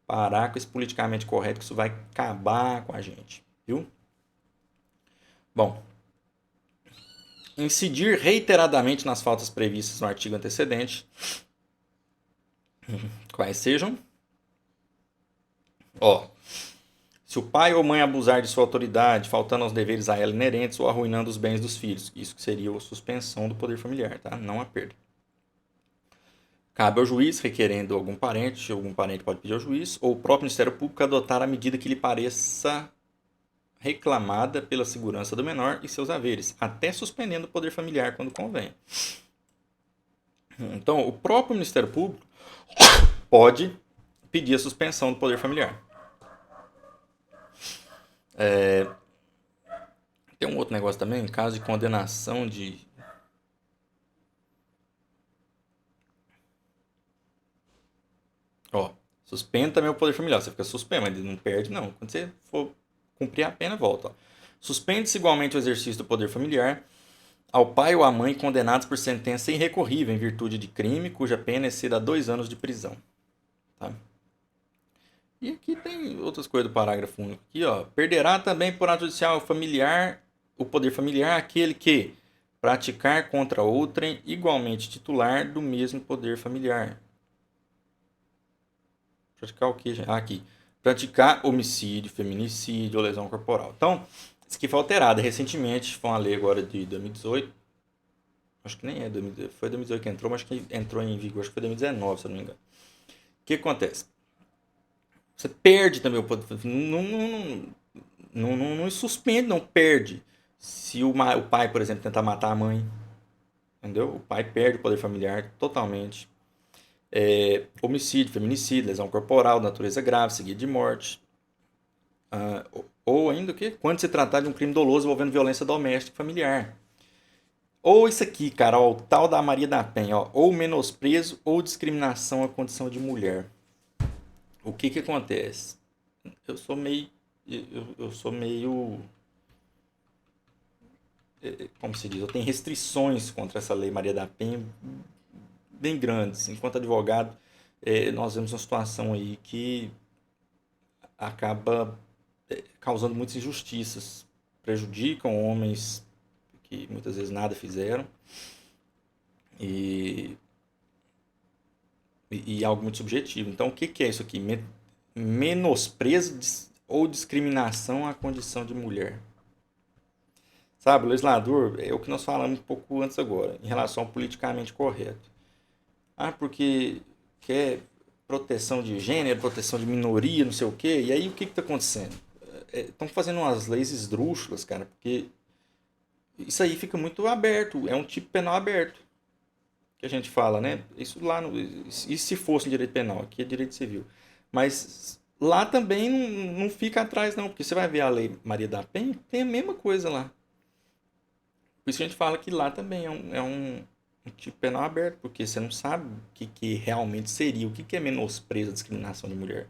Parar com esse politicamente correto, que isso vai acabar com a gente. Viu? Bom. Incidir reiteradamente nas faltas previstas no artigo antecedente. Quais sejam? Ó, se o pai ou mãe abusar de sua autoridade, faltando aos deveres a ela inerentes ou arruinando os bens dos filhos. Isso seria a suspensão do poder familiar, tá? Não a perda. Cabe ao juiz, requerendo algum parente pode pedir ao juiz, ou o próprio Ministério Público adotar a medida que lhe pareça reclamada pela segurança do menor e seus haveres, até suspendendo o poder familiar quando convém. Então, o próprio Ministério Público pode pedir a suspensão do poder familiar. Tem um outro negócio também, em caso de condenação de... Ó, suspende também o poder familiar. Você fica suspenso, mas ele não perde, não. Quando você for cumprir a pena, volta. Suspende-se igualmente o exercício do poder familiar ao pai ou à mãe condenados por sentença irrecorrível em virtude de crime cuja pena exceda 2 anos de prisão. Tá? E aqui tem outras coisas do parágrafo único. Aqui, ó. Perderá também por ato judicial familiar o poder familiar aquele que praticar contra outrem igualmente titular do mesmo poder familiar. Praticar o que, gente? Ah, aqui. Praticar homicídio, feminicídio ou lesão corporal. Então, isso aqui foi alterado recentemente. Foi uma lei agora de 2018. Acho que nem é 2018. Foi 2018 que entrou, mas acho que entrou em vigor. Acho que foi 2019, se eu não me engano. O que acontece? Você perde também o poder. Não suspende, não perde. Se o pai, por exemplo, tentar matar a mãe, entendeu? O pai perde o poder familiar totalmente. Homicídio, feminicídio, lesão corporal, natureza grave, seguida de morte. Ou ainda o quê? Quando se tratar de um crime doloso envolvendo violência doméstica e familiar. Ou isso aqui, cara, ó, o tal da Maria da Penha, ó, ou menosprezo ou discriminação à condição de mulher. O que que acontece? Eu sou meio. Eu sou meio. Como se diz? Eu tenho restrições contra essa lei Maria da Penha bem grandes. Enquanto advogado, nós vemos uma situação aí que acaba causando muitas injustiças. Prejudicam homens que muitas vezes nada fizeram. E, e algo muito subjetivo. Então, o que que é isso aqui? Menosprezo ou discriminação à condição de mulher. Sabe, o legislador é o que nós falamos um pouco antes agora, em relação ao politicamente correto. Ah, porque quer proteção de gênero, proteção de minoria, não sei o quê. E aí o que está acontecendo? Estão fazendo umas leis esdrúxulas, cara, porque isso aí fica muito aberto, é um tipo penal aberto que a gente fala, né? Isso lá, e se fosse direito penal, aqui é direito civil. Mas lá também não fica atrás, não, porque você vai ver a lei Maria da Penha, tem a mesma coisa lá. Por isso que a gente fala que lá também um tipo penal aberto, porque você não sabe o que realmente seria, o que é menosprezo, a discriminação de mulher.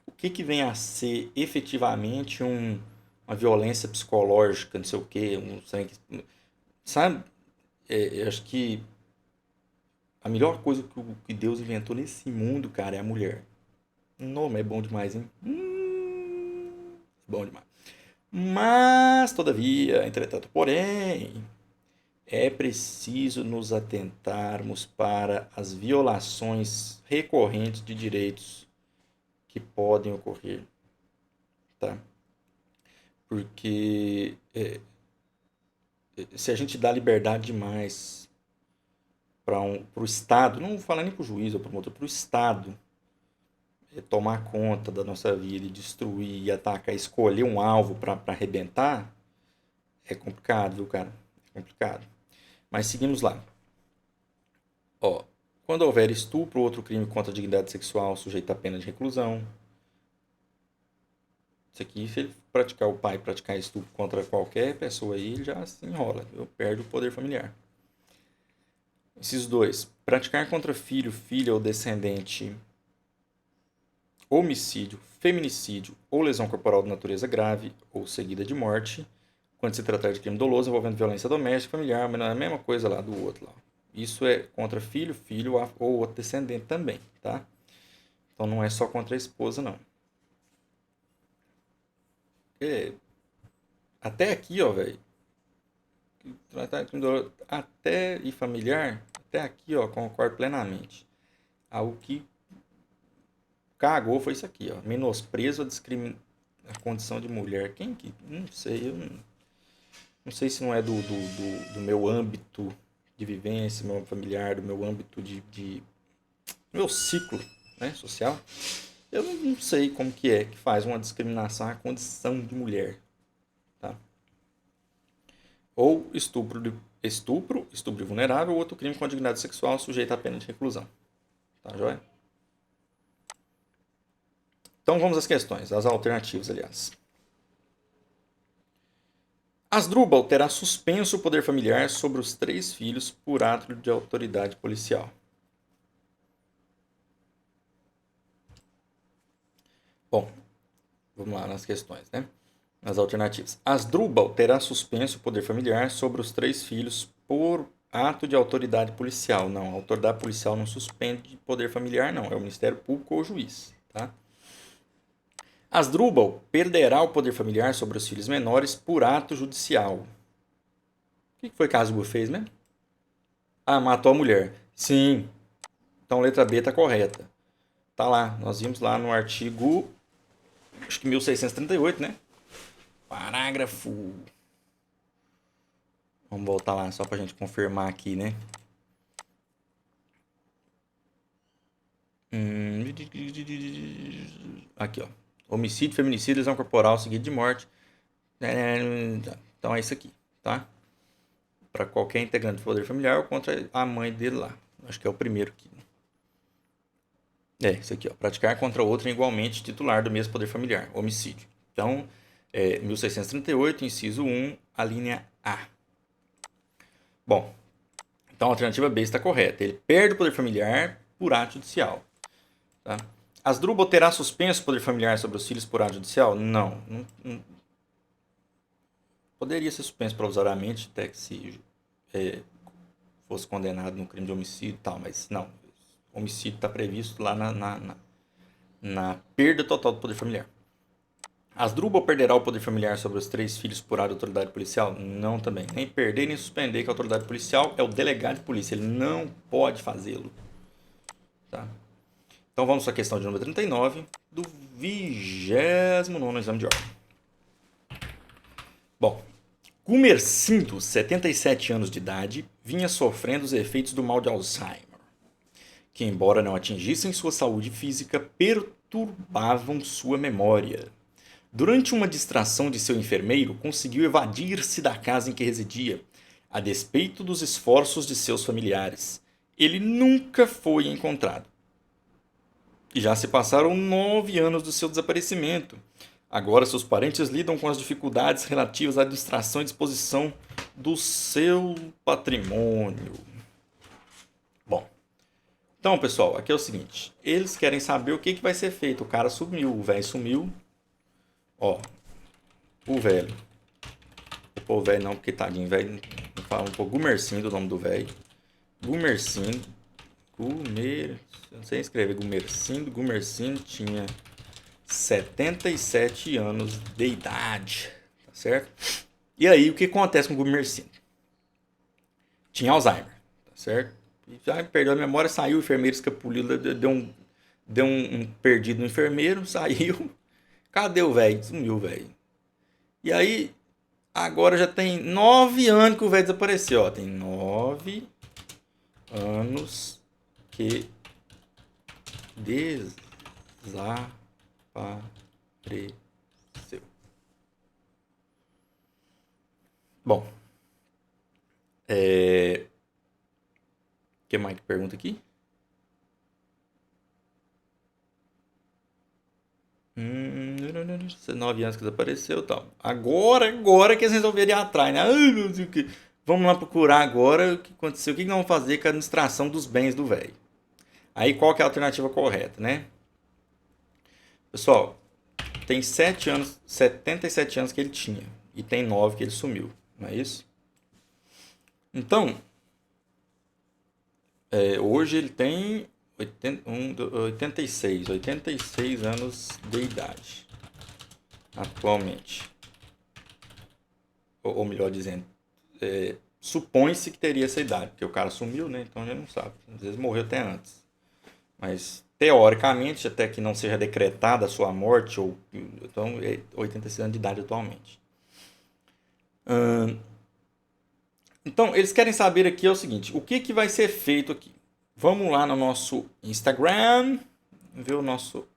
O que vem a ser efetivamente uma violência psicológica, não sei o quê, sabe? Eu acho que a melhor coisa que Deus inventou nesse mundo, cara, é a mulher. Não, é bom demais, hein? Bom demais. Mas, todavia, entretanto, porém, é preciso nos atentarmos para as violações recorrentes de direitos que podem ocorrer, tá? Porque se a gente dá liberdade demais para o Estado, não vou falar nem para o juiz ou para o promotor, para o Estado tomar conta da nossa vida e destruir e atacar, escolher um alvo para arrebentar, é complicado, viu, cara? É complicado. Mas seguimos lá. Ó, quando houver estupro ou outro crime contra a dignidade sexual sujeito à pena de reclusão. Isso aqui, se ele praticar o pai praticar estupro contra qualquer pessoa aí, ele já se enrola, viu? Perde o poder familiar. Esses dois. Praticar contra filho, filha ou descendente homicídio, feminicídio ou lesão corporal de natureza grave ou seguida de morte, quando se tratar de crime doloso envolvendo violência doméstica, familiar, mas não é a mesma coisa lá do outro lá. Isso é contra filho, filho ou outro descendente também, tá? Então não é só contra a esposa, não. Até aqui, ó, velho. Até e familiar, até aqui, ó, concordo plenamente. O que cagou foi isso aqui, ó. Menosprezo a condição de mulher. Quem que. Não sei, eu não sei se não é do meu âmbito de vivência, meu familiar, do meu âmbito do meu ciclo, né, social. Eu não sei como que é que faz uma discriminação à condição de mulher, tá? Ou estupro vulnerável, ou outro crime com dignidade sexual sujeito à pena de reclusão. Tá, joia? Então vamos às questões, às alternativas, aliás. Asdrubal terá suspenso o poder familiar sobre os 3 filhos por ato de autoridade policial. Bom, vamos lá nas questões, né? As alternativas. Asdrubal terá suspenso o poder familiar sobre os 3 filhos por ato de autoridade policial. Não, a autoridade policial não suspende poder familiar, não. É o Ministério Público ou o juiz. Tá? Asdrubal perderá o poder familiar sobre os filhos menores por ato judicial. O que foi que Asdrubal fez mesmo? Ah, matou a mulher. Sim. Então, letra B está correta. Tá lá. Nós vimos lá no artigo, acho que 1638, né? Parágrafo. Vamos voltar lá só pra gente confirmar aqui, né? Aqui, ó. Homicídio, feminicídio, lesão corporal seguido de morte. Então é isso aqui, tá? Para qualquer integrante do poder familiar ou contra a mãe dele lá. Acho que é o primeiro aqui. Isso aqui, ó. Praticar contra outro igualmente titular do mesmo poder familiar. Homicídio. Então, 1638, inciso 1, a linha A. Bom, então a alternativa B está correta. Ele perde o poder familiar por ato judicial. Tá? Asdrubal terá suspenso o poder familiar sobre os filhos por ato judicial? Não. Poderia ser suspenso provisoriamente, até que se fosse condenado no crime de homicídio e tal, mas não. O homicídio está previsto lá na perda total do poder familiar. Asdrubal perderá o poder familiar sobre os 3 filhos por ato de autoridade policial? Não também. Nem perder nem suspender, que a autoridade policial é o delegado de polícia. Ele não pode fazê-lo. Tá? Então vamos à questão de número 39 do 29º exame de ordem. Bom, Gumercindo, 77 anos de idade, vinha sofrendo os efeitos do mal de Alzheimer, que, embora não atingissem sua saúde física, perturbavam sua memória. Durante uma distração de seu enfermeiro, conseguiu evadir-se da casa em que residia, a despeito dos esforços de seus familiares. Ele nunca foi encontrado. E já se passaram 9 anos do seu desaparecimento. Agora seus parentes lidam com as dificuldades relativas à administração e disposição do seu patrimônio. Bom, então, pessoal, aqui é o seguinte. Eles querem saber o que vai ser feito. O cara sumiu, o velho sumiu. Ó, o velho. O velho não, porque tadinho, velho. Fala um pouco. Gumercindo, o nome do velho. Gumercindo. Não sei escrever. Gumercindo tinha 77 anos de idade. Tá certo? E aí, o que acontece com o Gumercindo? Tinha Alzheimer. Tá certo? E já perdeu a memória, saiu, o enfermeiro escapuliu, deu um perdido no enfermeiro, saiu. Cadê o velho? Sumiu o velho. E aí, agora já tem 9 anos que o velho desapareceu. Ó. Tem 9 anos que desapareceu. Bom. O que mais que pergunta aqui? 9 anos que desapareceu e tal. Agora que eles resolveram ir atrás, né? Vamos lá procurar agora o que aconteceu. O que vamos fazer com a administração dos bens do velho? Aí qual que é a alternativa correta, né? Pessoal, tem 77 anos que ele tinha. E tem 9 que ele sumiu. Não é isso? Então, hoje ele tem 86 anos de idade. Atualmente. Ou melhor dizendo, supõe-se que teria essa idade, porque o cara sumiu, né? Então a gente não sabe. Às vezes morreu até antes. Mas, teoricamente, até que não seja decretada a sua morte, então é 86 anos de idade atualmente. Então, eles querem saber aqui o seguinte, o que vai ser feito aqui? Vamos lá no nosso Instagram, ver o nosso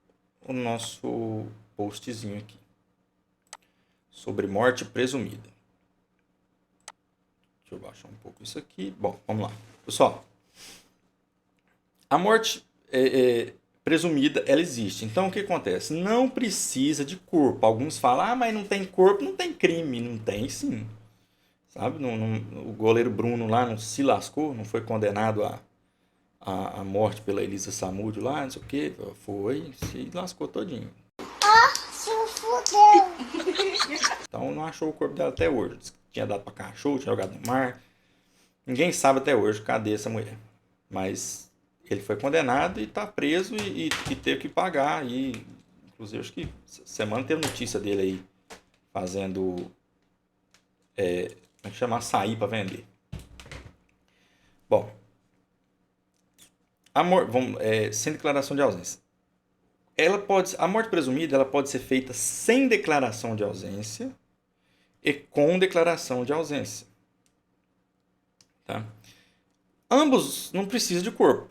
postzinho aqui, sobre morte presumida. Deixa eu baixar um pouco isso aqui. Bom, vamos lá. Pessoal, a morte presumida, ela existe. Então, o que acontece? Não precisa de corpo. Alguns falam, mas não tem corpo, não tem crime. Não tem, sim. Sabe? O goleiro Bruno lá não se lascou, não foi condenado a morte pela Elisa Samúdio lá, não sei o que. Foi, se lascou todinho. Ah, se fudeu. não achou o corpo dela até hoje. Diz que tinha dado para cachorro, tinha jogado no mar. Ninguém sabe até hoje cadê essa mulher. Mas ele foi condenado e está preso e teve que pagar. E, inclusive, acho que semana teve notícia dele aí fazendo como é que chama? Açaí para vender. Bom, sem declaração de ausência. A morte presumida ela pode ser feita sem declaração de ausência e com declaração de ausência. Tá? Ambos não precisam de corpo,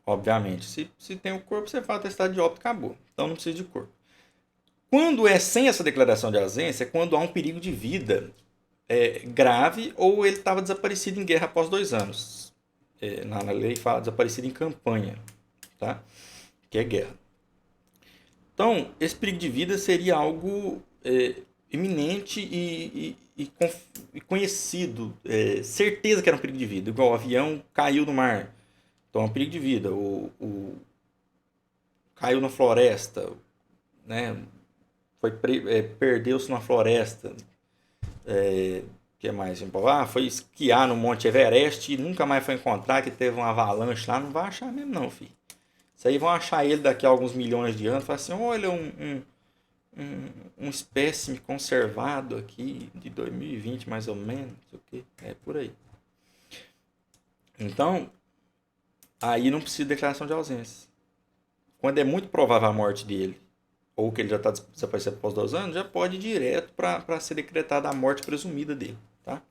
obviamente. Se tem o corpo, você faz o atestado de óbito e acabou. Então não precisa de corpo. Quando é sem essa declaração de ausência, é quando há um perigo de vida grave ou ele estava desaparecido em guerra após 2 anos. Na lei fala desaparecido em campanha, tá? Que é guerra. Então, esse perigo de vida seria algo iminente e conhecido. Certeza que era um perigo de vida. Igual o avião caiu no mar. Então, é um perigo de vida. Caiu na floresta. Né? Perdeu-se na floresta. Que mais? Foi esquiar no Monte Everest e nunca mais foi encontrar, que teve uma avalanche lá. Não vai achar mesmo não, filho. Isso aí vão achar ele daqui a alguns milhões de anos. Falar assim, olha, um espécime conservado aqui de 2020, mais ou menos. Não sei o quê. É por aí. Então, aí não precisa de declaração de ausência. Quando é muito provável a morte dele, ou que ele já está desaparecido após 2 anos, já pode ir direto para ser decretada a morte presumida dele. Tá?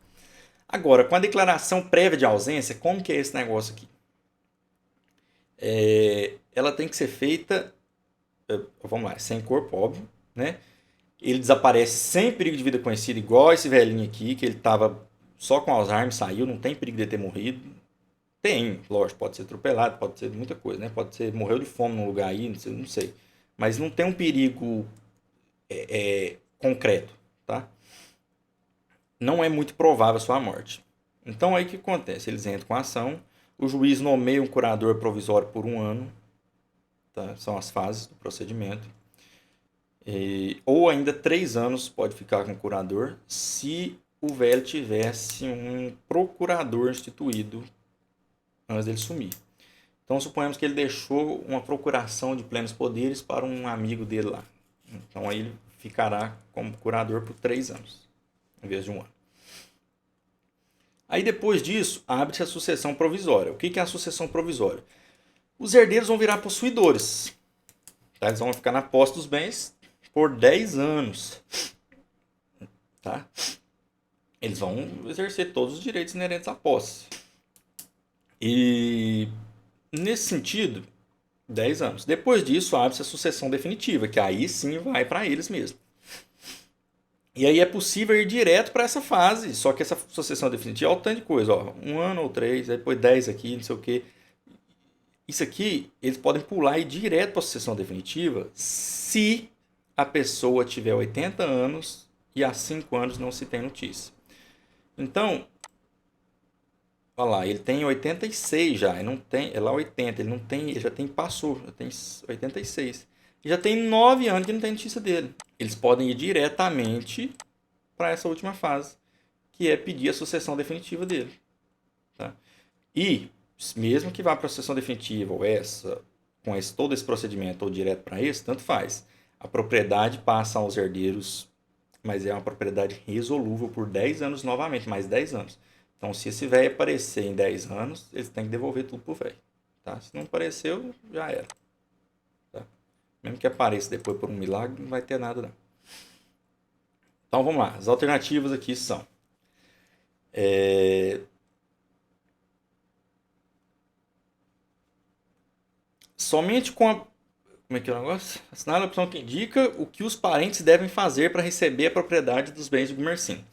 Agora, com a declaração prévia de ausência, como que é esse negócio aqui? Ela tem que ser feita, vamos lá, sem corpo, óbvio, né? Ele desaparece sem perigo de vida conhecido, igual esse velhinho aqui, que ele estava só com Alzheimer, saiu, não tem perigo de ter morrido. Tem, lógico, pode ser atropelado, pode ser muita coisa, né? Pode ser, morreu de fome num lugar aí, não sei. Mas não tem um perigo concreto, tá? Não é muito provável a sua morte. Então, aí o que acontece? Eles entram com a ação, o juiz nomeia um curador provisório por 1 ano, tá? São as fases do procedimento. Ou ainda 3 anos pode ficar com o curador, se o velho tivesse um procurador instituído antes dele sumir. Então, suponhamos que ele deixou uma procuração de plenos poderes para um amigo dele lá. Então, aí ele ficará como curador por 3 anos, em vez de 1 ano. Aí, depois disso, abre-se a sucessão provisória. O que é a sucessão provisória? Os herdeiros vão virar possuidores. Tá? Eles vão ficar na posse dos bens por 10 anos. Tá? Eles vão exercer todos os direitos inerentes à posse. E, nesse sentido, 10 anos. Depois disso, abre-se a sucessão definitiva, que aí sim vai para eles mesmos. E aí é possível ir direto para essa fase, só que essa sucessão definitiva é um tanto de coisa. 1 ano ou 3, depois 10 aqui, não sei o quê. Isso aqui, eles podem pular e ir direto para a sucessão definitiva se a pessoa tiver 80 anos e há 5 anos não se tem notícia. Então, olha lá, ele tem 86 já, ele não tem, é lá 80, ele já tem, passou, já tem 86. E já tem 9 anos que não tem notícia dele. Eles podem ir diretamente para essa última fase, que é pedir a sucessão definitiva dele. Tá? E, mesmo que vá para a sucessão definitiva, ou todo esse procedimento, ou direto para esse, tanto faz. A propriedade passa aos herdeiros, mas é uma propriedade resolúvel por 10 anos novamente, mais 10 anos. Então, se esse velho aparecer em 10 anos, eles têm que devolver tudo pro velho. Tá? Se não apareceu, já era. Tá? Mesmo que apareça depois por um milagre, não vai ter nada não. Então, vamos lá. As alternativas aqui são... Somente com a... Como é que é o negócio? Assinar a opção que indica o que os parentes devem fazer para receber a propriedade dos bens de Gumersindo.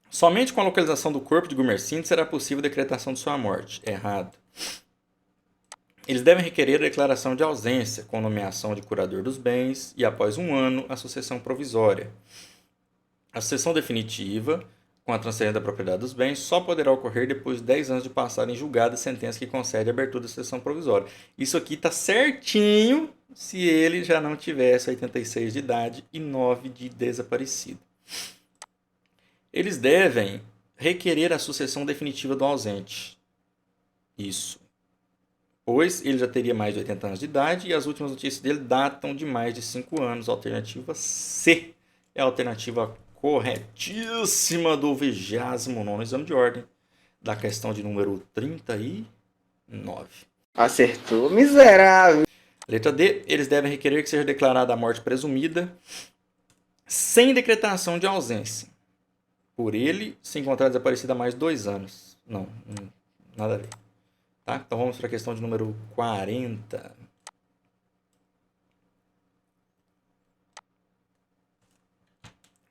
Somente com a localização do corpo de Gumersindo será possível a decretação de sua morte. Errado. Eles devem requerer a declaração de ausência, com nomeação de curador dos bens, e após 1 ano, a sucessão provisória. A sucessão definitiva com a transferência da propriedade dos bens só poderá ocorrer depois de 10 anos de passar em julgado a sentença que concede a abertura da sessão provisória. Isso aqui está certinho se ele já não tivesse 86 de idade e 9 de desaparecido. Eles devem requerer a sucessão definitiva do ausente. Isso. Pois ele já teria mais de 80 anos de idade e as últimas notícias dele datam de mais de 5 anos. Alternativa C é a alternativa corretíssima do 29º exame de ordem, da questão de número 39. Acertou, miserável. Letra D. Eles devem requerer que seja declarada a morte presumida sem decretação de ausência, por ele se encontrar desaparecido há mais de 2 anos. Não, nada a ver. Tá? Então vamos para a questão de número 40.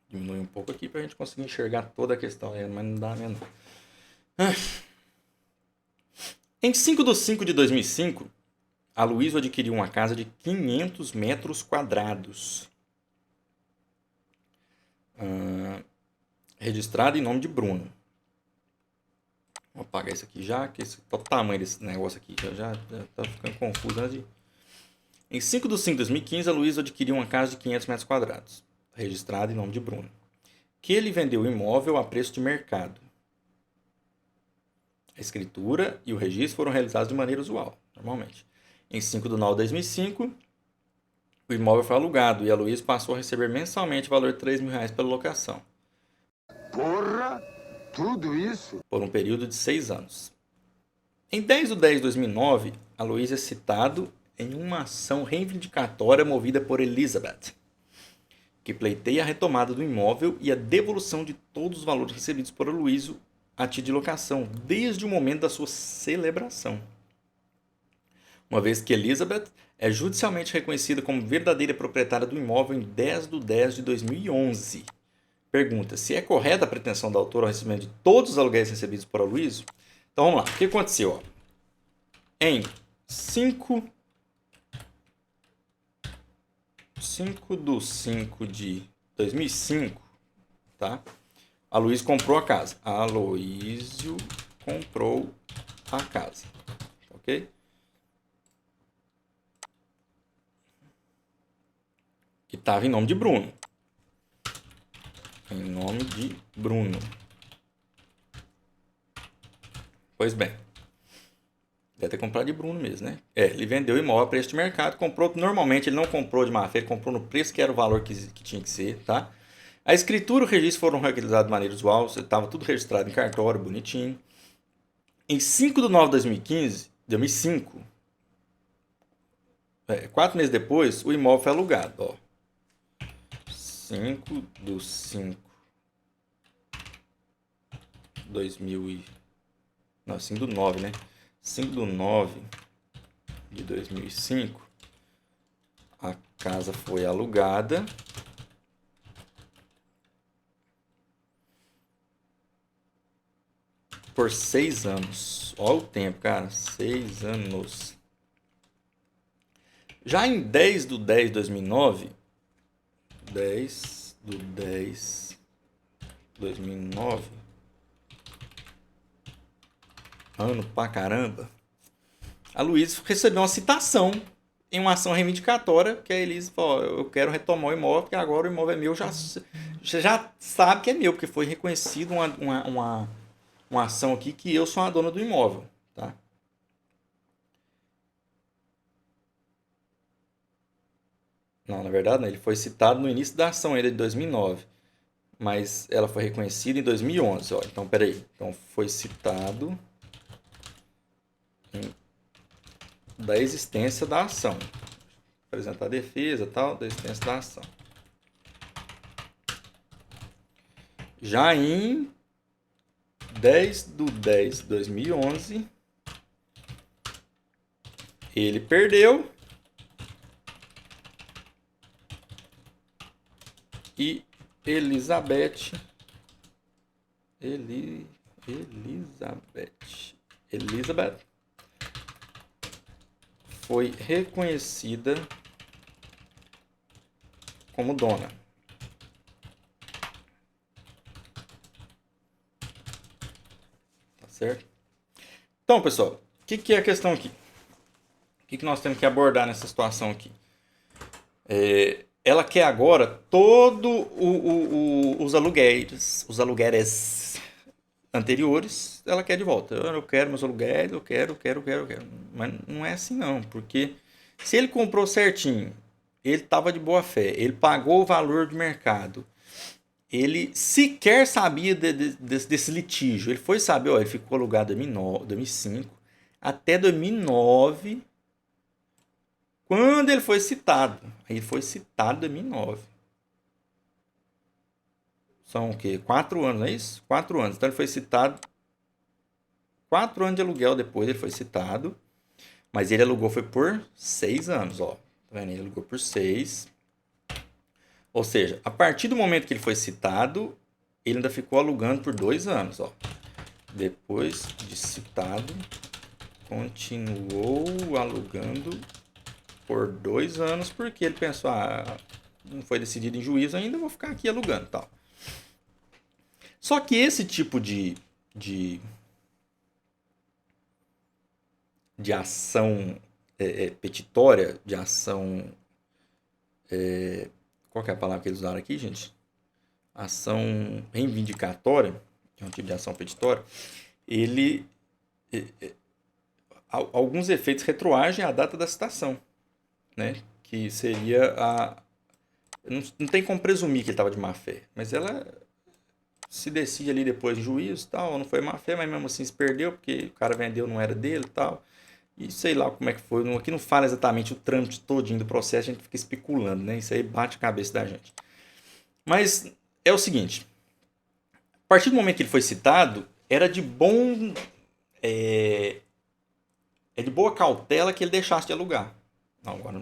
Diminui um pouco aqui para a gente conseguir enxergar toda a questão, mas não dá mesmo. Em 5/5/2005, a Luísa adquiriu uma casa de 500 metros quadrados, registrada em nome de Bruno. Vou apagar isso aqui já, que o tamanho desse negócio aqui já está ficando confuso. Em 5/5/2015, a Luísa adquiriu uma casa de 500 metros quadrados, registrada em nome de Bruno, que ele vendeu o imóvel a preço de mercado. A escritura e o registro foram realizados de maneira usual, normalmente. Em 5/9/2005, o imóvel foi alugado e a Luísa passou a receber mensalmente o valor de R$3.000 pela locação. Porra! Tudo isso? Por um período de 6 anos. Em 10/10/2009, a Luísa é citado em uma ação reivindicatória movida por Elizabeth, que pleiteia a retomada do imóvel e a devolução de todos os valores recebidos por Luísa a título de locação, desde o momento da sua celebração. Uma vez que Elizabeth é judicialmente reconhecida como verdadeira proprietária do imóvel em 10/10/2011. Pergunta: se é correta a pretensão da autora ao recebimento de todos os aluguéis recebidos por Luísa? Então vamos lá. O que aconteceu? Em 5/5/2005, tá? A Luísa comprou a casa. Aloísio comprou a casa. Ok? Que estava em nome de Bruno. Em nome de Bruno. Pois bem. Deve ter comprado de Bruno mesmo, né? Ele vendeu o imóvel a preço de mercado. Comprou. Normalmente ele não comprou de má fé, ele comprou no preço que era o valor que tinha que ser, tá? A escritura e o registro foram realizados de maneira usual. Estava tudo registrado em cartório, bonitinho. Em 5/9/2005, 4 meses depois, o imóvel foi alugado. Ó. 5/9, né? 5/9/2005, a casa foi alugada por 6 anos. Olha o tempo, cara. 6 anos. Já em 10/10/2009, 10/10/2009, ano pra caramba, a Luísa recebeu uma citação em uma ação reivindicatória, que a Elisa falou: eu quero retomar o imóvel, porque agora o imóvel é meu. Você já sabe que é meu, porque foi reconhecido uma ação aqui que eu sou a dona do imóvel, tá? Não, na verdade, não. Ele foi citado no início da ação ainda de 2009, mas ela foi reconhecida em 2011. Ó. Então, peraí. Então, foi citado da existência da ação. Apresentar a defesa, tal, da existência da ação. Já em 10/10/2011, ele perdeu e Elizabeth foi reconhecida como dona. certo? Então, pessoal, o que é a questão aqui? O que nós temos que abordar nessa situação aqui? Ela quer agora todos os aluguéis anteriores, ela quer de volta. Eu quero meus aluguéis, eu quero. Mas não é assim não, porque se ele comprou certinho, ele estava de boa fé, ele pagou o valor de mercado, ele sequer sabia desse litígio. Ele foi saber, ó, ele ficou alugado em 2005 até 2009, quando ele foi citado. Aí ele foi citado em 2009. São o quê? 4 anos, não é isso? 4 anos. Então ele foi citado 4 anos de aluguel depois, ele foi citado. Mas ele alugou foi por 6 anos, ó. Tá vendo? Ele alugou por 6. Ou seja, a partir do momento que ele foi citado, ele ainda ficou alugando por 2 anos, ó. Depois de citado, continuou alugando por 2 anos, porque ele pensou, não foi decidido em juízo ainda, vou ficar aqui alugando, tal. Só que esse tipo de ação petitória, de ação... qual que é a palavra que eles usaram aqui, gente? Ação reivindicatória, que é um tipo de ação petitória, ele... alguns efeitos retroagem à data da citação, né? Que seria a... Não tem como presumir que ele estava de má fé, mas ela se decide ali depois de juízo, tal, não foi má fé, mas mesmo assim se perdeu, porque o cara vendeu, não era dele, tal, e sei lá como é que foi, aqui não fala exatamente o trâmite todinho do processo, a gente fica especulando, né? Isso aí bate a cabeça da gente. Mas é o seguinte, a partir do momento que ele foi citado, era de de boa cautela que ele deixasse de alugar. Não, agora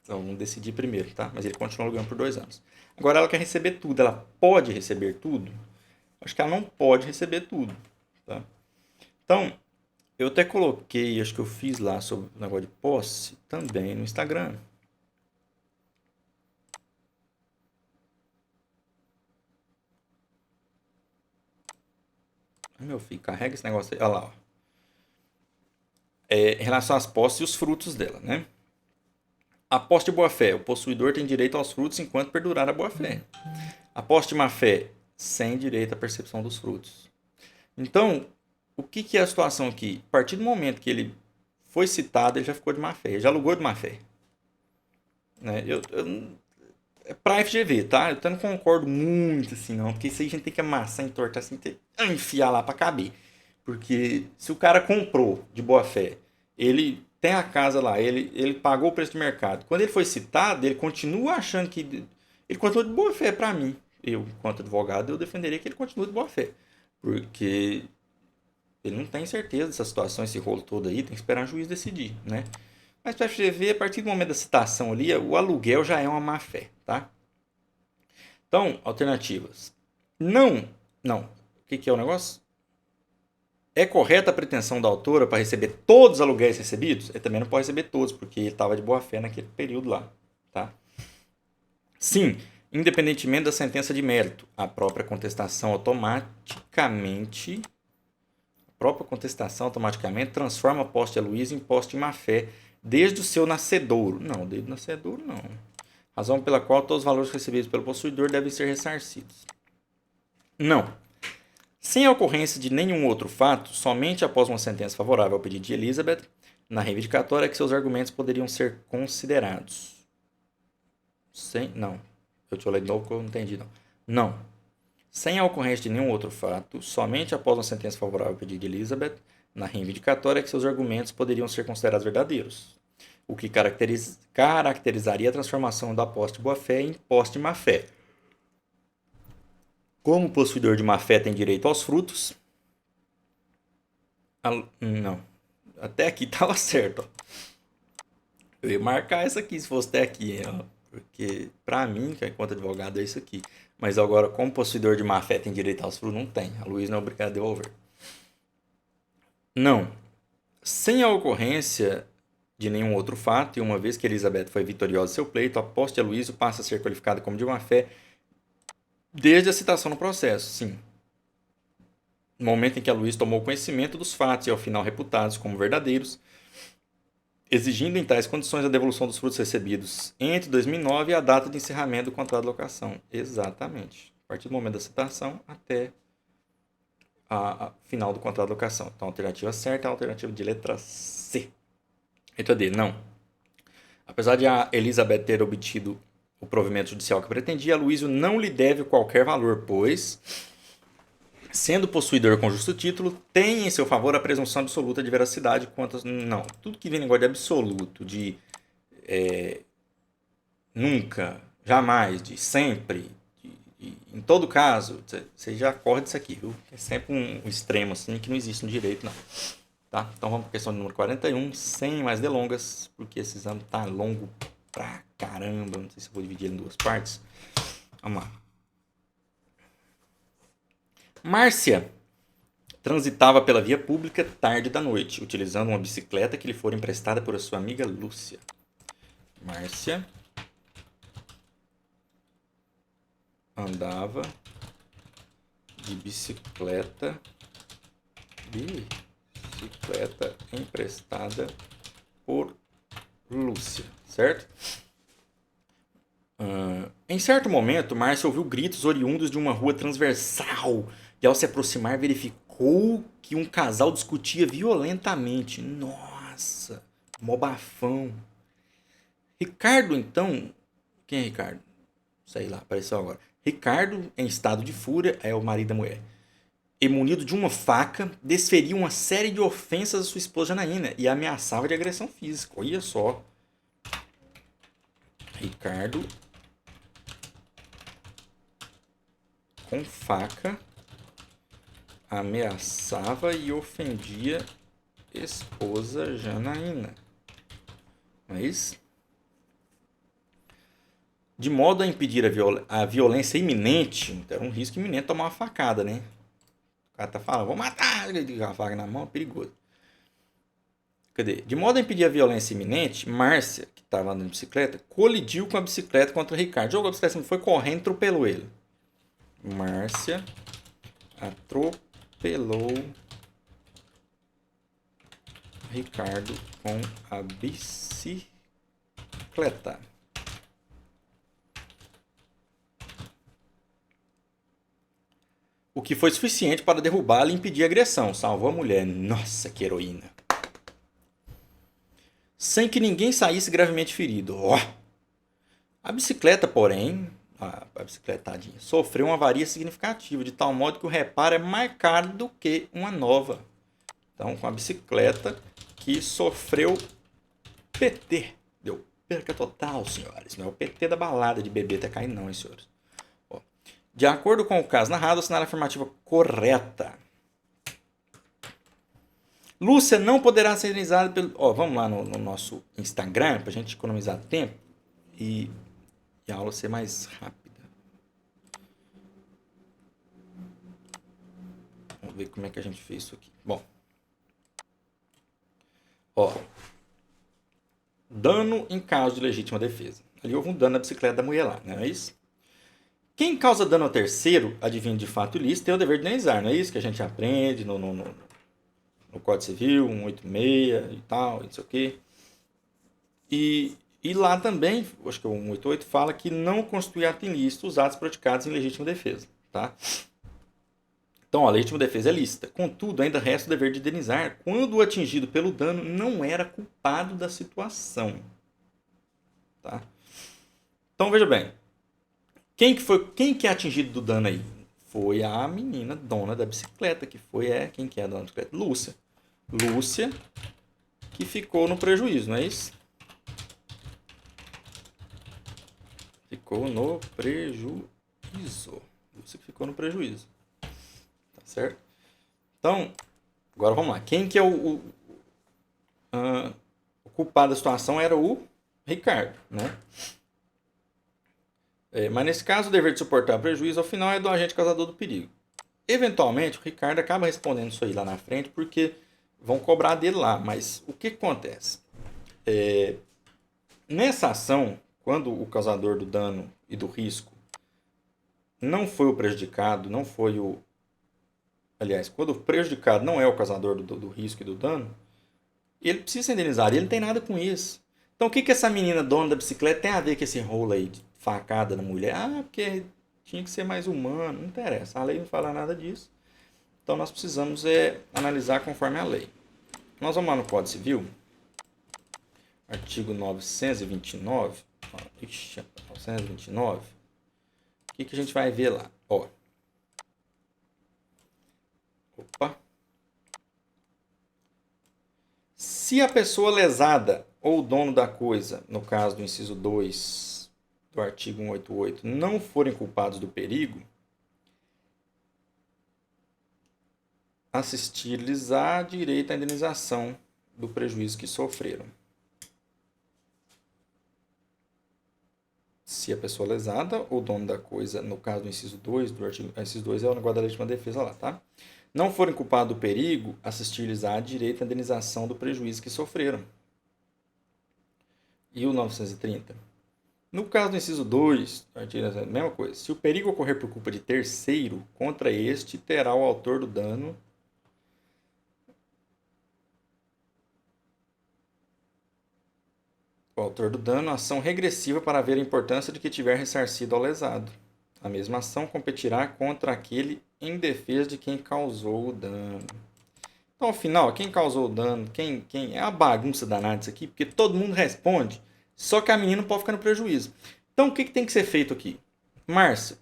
não decidi primeiro, tá? Mas ele continua alugando por 2 anos. Agora ela quer receber tudo. Ela pode receber tudo? Acho que ela não pode receber tudo, tá? Então, eu até coloquei, acho que eu fiz lá sobre o negócio de posse também no Instagram. Ai, meu filho, carrega esse negócio aí. Olha lá, ó. Em relação às posses e os frutos dela, né? A posse de boa-fé. O possuidor tem direito aos frutos enquanto perdurar a boa-fé. A posse de má-fé, sem direito à percepção dos frutos. Então, o que é a situação aqui? A partir do momento que ele foi citado, ele já ficou de má-fé. Ele já alugou de má-fé. Né? É pra FGV, tá? Eu não concordo muito assim, não. Porque isso aí a gente tem que amassar, entortar assim, tem que enfiar lá pra caber. Porque se o cara comprou de boa-fé, ele tem a casa lá, ele pagou o preço de mercado. Quando ele foi citado, ele continua achando que... Ele continua de boa-fé para mim. Eu, enquanto advogado, eu defenderia que ele continue de boa-fé. Porque ele não tem certeza dessa situação, esse rolo todo aí, tem que esperar o juiz decidir, né? Mas para a FGV, a partir do momento da citação ali, o aluguel já é uma má-fé, tá? Então, alternativas. Não. O que é o negócio? É correta a pretensão da autora para receber todos os aluguéis recebidos? Ele também não pode receber todos, porque ele estava de boa fé naquele período lá. Tá? Sim, independentemente da sentença de mérito, a própria contestação automaticamente transforma a posse de Aloysio em posse de má-fé desde o seu nascedouro. Não, desde o nascedouro não. Razão pela qual todos os valores recebidos pelo possuidor devem ser ressarcidos. Não. Sem a ocorrência de nenhum outro fato, somente após uma sentença favorável ao pedido de Elizabeth, na reivindicatória, que seus argumentos poderiam ser considerados. Não. Eu te olhei de novo que eu não entendi, não. Não. Sem a ocorrência de nenhum outro fato, somente após uma sentença favorável ao pedido de Elizabeth, na reivindicatória, que seus argumentos poderiam ser considerados verdadeiros. O que caracterizaria a transformação da posse de boa-fé em posse de má-fé. Como o possuidor de má-fé tem direito aos frutos... Não. Até aqui estava certo. Ó. Eu ia marcar isso aqui se fosse até aqui. Ó. Porque, para mim, que enquanto advogado, é isso aqui. Mas agora, como possuidor de má-fé tem direito aos frutos, não tem. A Luísa não é obrigada a devolver. Não. Sem a ocorrência de nenhum outro fato, e uma vez que Elizabeth foi vitoriosa em seu pleito, a posse de Aloysio passa a ser qualificada como de má-fé desde a citação no processo, sim. no momento em que a Luísa tomou conhecimento dos fatos e ao final reputados como verdadeiros, exigindo em tais condições a devolução dos frutos recebidos entre 2009 e a data de encerramento do contrato de locação. Exatamente. A partir do momento da citação até a final do contrato de locação. Então, a alternativa certa é a alternativa de letra C. Letra D, não. Apesar de a Elizabeth ter obtido o provimento judicial que pretendia, a Luísio não lhe deve qualquer valor, pois, sendo possuidor com justo título, tem em seu favor a presunção absoluta de veracidade quanto... Não, tudo que vem em negócio de absoluto, de nunca, jamais, de sempre, em todo caso, você já corre disso aqui, viu? É sempre um extremo assim que não existe no direito, não. Tá? Então vamos para a questão número 41, sem mais delongas, porque esse exame tá longo pra caramba, não sei se eu vou dividir ele em duas partes. Vamos lá. Márcia transitava pela via pública tarde da noite, utilizando uma bicicleta que lhe fora emprestada por sua amiga Lúcia. Márcia andava de bicicleta emprestada por Lúcia, certo? Em certo momento, Márcia ouviu gritos oriundos de uma rua transversal e, ao se aproximar, verificou que um casal discutia violentamente. Nossa, mó bafão. Ricardo, então... Quem é Ricardo? Sei lá, apareceu agora. Ricardo, em estado de fúria, é o marido da mulher, e munido de uma faca, desferiu uma série de ofensas à sua esposa Janaína e ameaçava de agressão física. Olha só. Ricardo, com faca, ameaçava e ofendia esposa Janaína. Não é isso? De modo a impedir a violência iminente, era um risco iminente tomar uma facada, né? O cara tá falando, vou matar, com a faca na mão, é perigoso. Cadê? De modo a impedir a violência iminente, Márcia, que estava andando de bicicleta, colidiu com a bicicleta contra o Ricardo. Jogou a bicicleta, foi correndo e atropelou ele. Márcia atropelou Ricardo com a bicicleta. O que foi suficiente para derrubá-la e impedir a agressão. Salvou a mulher. Nossa, que heroína. Sem que ninguém saísse gravemente ferido. Oh! A bicicleta, porém, a bicicletadinha, sofreu uma avaria significativa, de tal modo que o reparo é mais caro do que uma nova. Então, com a bicicleta que sofreu PT. Deu perca total, senhores. Não é o PT da balada de bebê até cair, não, hein, senhores. De acordo com o caso narrado, assinar a afirmativa correta. Lúcia não poderá ser indenizada pelo... vamos lá no nosso Instagram, para a gente economizar tempo e a aula ser mais rápida. Vamos ver como é que a gente fez isso aqui. Bom. Dano em caso de legítima defesa. Ali houve um dano na bicicleta da mulher lá, não é isso? Quem causa dano ao terceiro, advindo de fato ilícito, tem o dever de indenizar, não é isso que a gente aprende no Código Civil, 186 e tal, não sei o quê. E lá também, acho que o 188 fala que não constitui ato ilícito os atos praticados em legítima defesa, tá? Então, a legítima defesa é lícita. Contudo, ainda resta o dever de indenizar quando o atingido pelo dano não era culpado da situação, tá? Então, veja bem. Quem que é atingido do dano aí? Foi a menina dona da bicicleta, que foi quem que é a dona da bicicleta? Lúcia. Lúcia, que ficou no prejuízo, não é isso? Ficou no prejuízo. Lúcia que ficou no prejuízo. Tá certo? Então, agora vamos lá. Quem que é o culpado da situação era o Ricardo, né? Mas nesse caso, o dever de suportar prejuízo, ao final, é do agente causador do perigo. Eventualmente, o Ricardo acaba respondendo isso aí lá na frente, porque vão cobrar dele lá. Mas o que acontece? Nessa ação, quando o causador do dano e do risco não foi o prejudicado, não foi o aliás, quando o prejudicado não é o causador do risco e do dano, ele precisa ser indenizado, ele não tem nada com isso. Então o que essa menina dona da bicicleta tem a ver com esse rolo aí de facada na mulher? Ah, porque tinha que ser mais humano, não interessa, a lei não fala nada disso. Então nós precisamos analisar conforme a lei. Nós vamos lá no Código Civil, artigo 929, 929, o que a gente vai ver lá? Ó. Opa. Se a pessoa lesada ou o dono da coisa, no caso do inciso 2 do artigo 188, não forem culpados do perigo, assistir-lhes a direito à indenização do prejuízo que sofreram. Se a pessoa lesada ou dono da coisa, no caso do inciso 2 do artigo, inciso 2 é o negócio da legítima defesa lá, tá? Não forem culpados do perigo, assistir-lhes a direito à indenização do prejuízo que sofreram. E o 930? No caso do inciso 2, a mesma coisa. Se o perigo ocorrer por culpa de terceiro, contra este terá o autor do dano ação regressiva para ver a importância de que tiver ressarcido ao lesado. A mesma ação competirá contra aquele em defesa de quem causou o dano. Então, afinal, quem causou o dano, quem é a bagunça danada isso aqui, porque todo mundo responde, só que a menina não pode ficar no prejuízo. Então, o que tem que ser feito aqui? Márcia,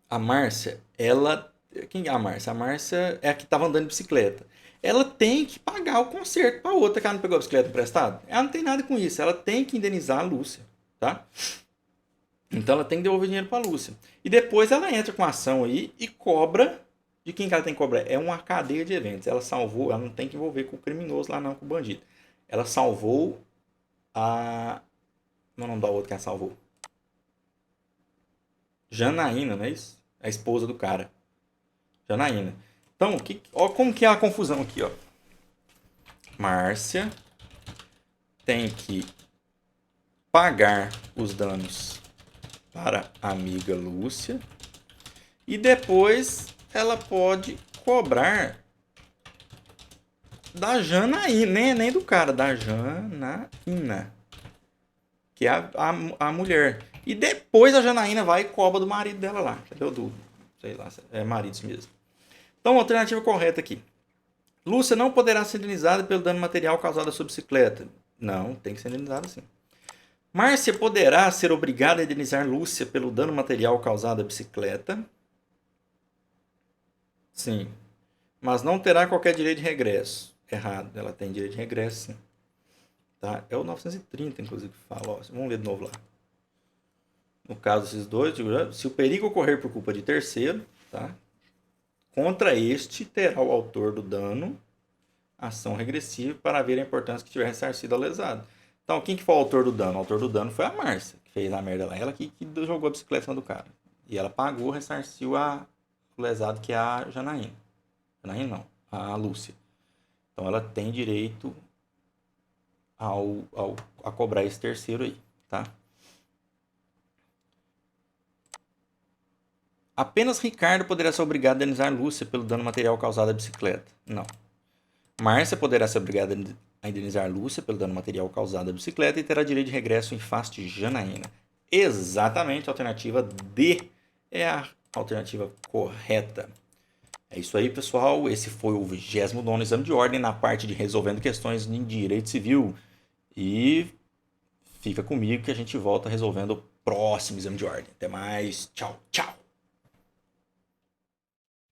a Márcia, ela... Quem é a Márcia? A Márcia é a que estava andando de bicicleta. Ela tem que pagar o conserto para a outra que ela não pegou a bicicleta emprestada. Ela não tem nada com isso. Ela tem que indenizar a Lúcia, tá? Então ela tem que devolver dinheiro para a Lúcia. E depois ela entra com a ação aí e cobra. De quem que ela tem que cobrar? É uma cadeia de eventos. Ela salvou, ela não tem que envolver com o criminoso lá não, com o bandido. Ela salvou a... Não é o nome da outra que ela salvou. Janaína, não é isso? A esposa do cara. Janaína. Então, ó, como que é a confusão aqui, ó. Márcia tem que pagar os danos para a amiga Lúcia e depois ela pode cobrar da Janaína, nem do cara, da Janaína, que é a mulher. E depois a Janaína vai e cobra do marido dela lá, entendeu? Sei lá, é marido mesmo. Então, a alternativa correta aqui. Lúcia não poderá ser indenizada pelo dano material causado à sua bicicleta. Não, tem que ser indenizada sim. Márcia poderá ser obrigada a indenizar Lúcia pelo dano material causado à bicicleta. Sim. Mas não terá qualquer direito de regresso. Errado. Ela tem direito de regresso, sim. Tá? É o 930, inclusive, que fala. Ó, vamos ler de novo lá. No caso desses dois, se o perigo ocorrer por culpa de terceiro, tá? Contra este terá o autor do dano ação regressiva para ver a importância que tiver ressarcido ao lesado. Então, quem que foi o autor do dano? O autor do dano foi a Márcia, que fez a merda lá. Ela que jogou a bicicleta do cara. E ela pagou, ressarciu o lesado, que é a Janaína. Janaína não, a Lúcia. Então, ela tem direito a cobrar esse terceiro aí, tá? Apenas Ricardo poderá ser obrigado a indenizar Lúcia pelo dano material causado à bicicleta. Não. Márcia poderá ser obrigada a indenizar Lúcia pelo dano material causado à bicicleta e terá direito de regresso em face de Janaína. Exatamente, a alternativa D é a alternativa correta. É isso aí, pessoal. Esse foi o 29º exame de ordem na parte de resolvendo questões em direito civil. E fica comigo que a gente volta resolvendo o próximo exame de ordem. Até mais. Tchau, tchau.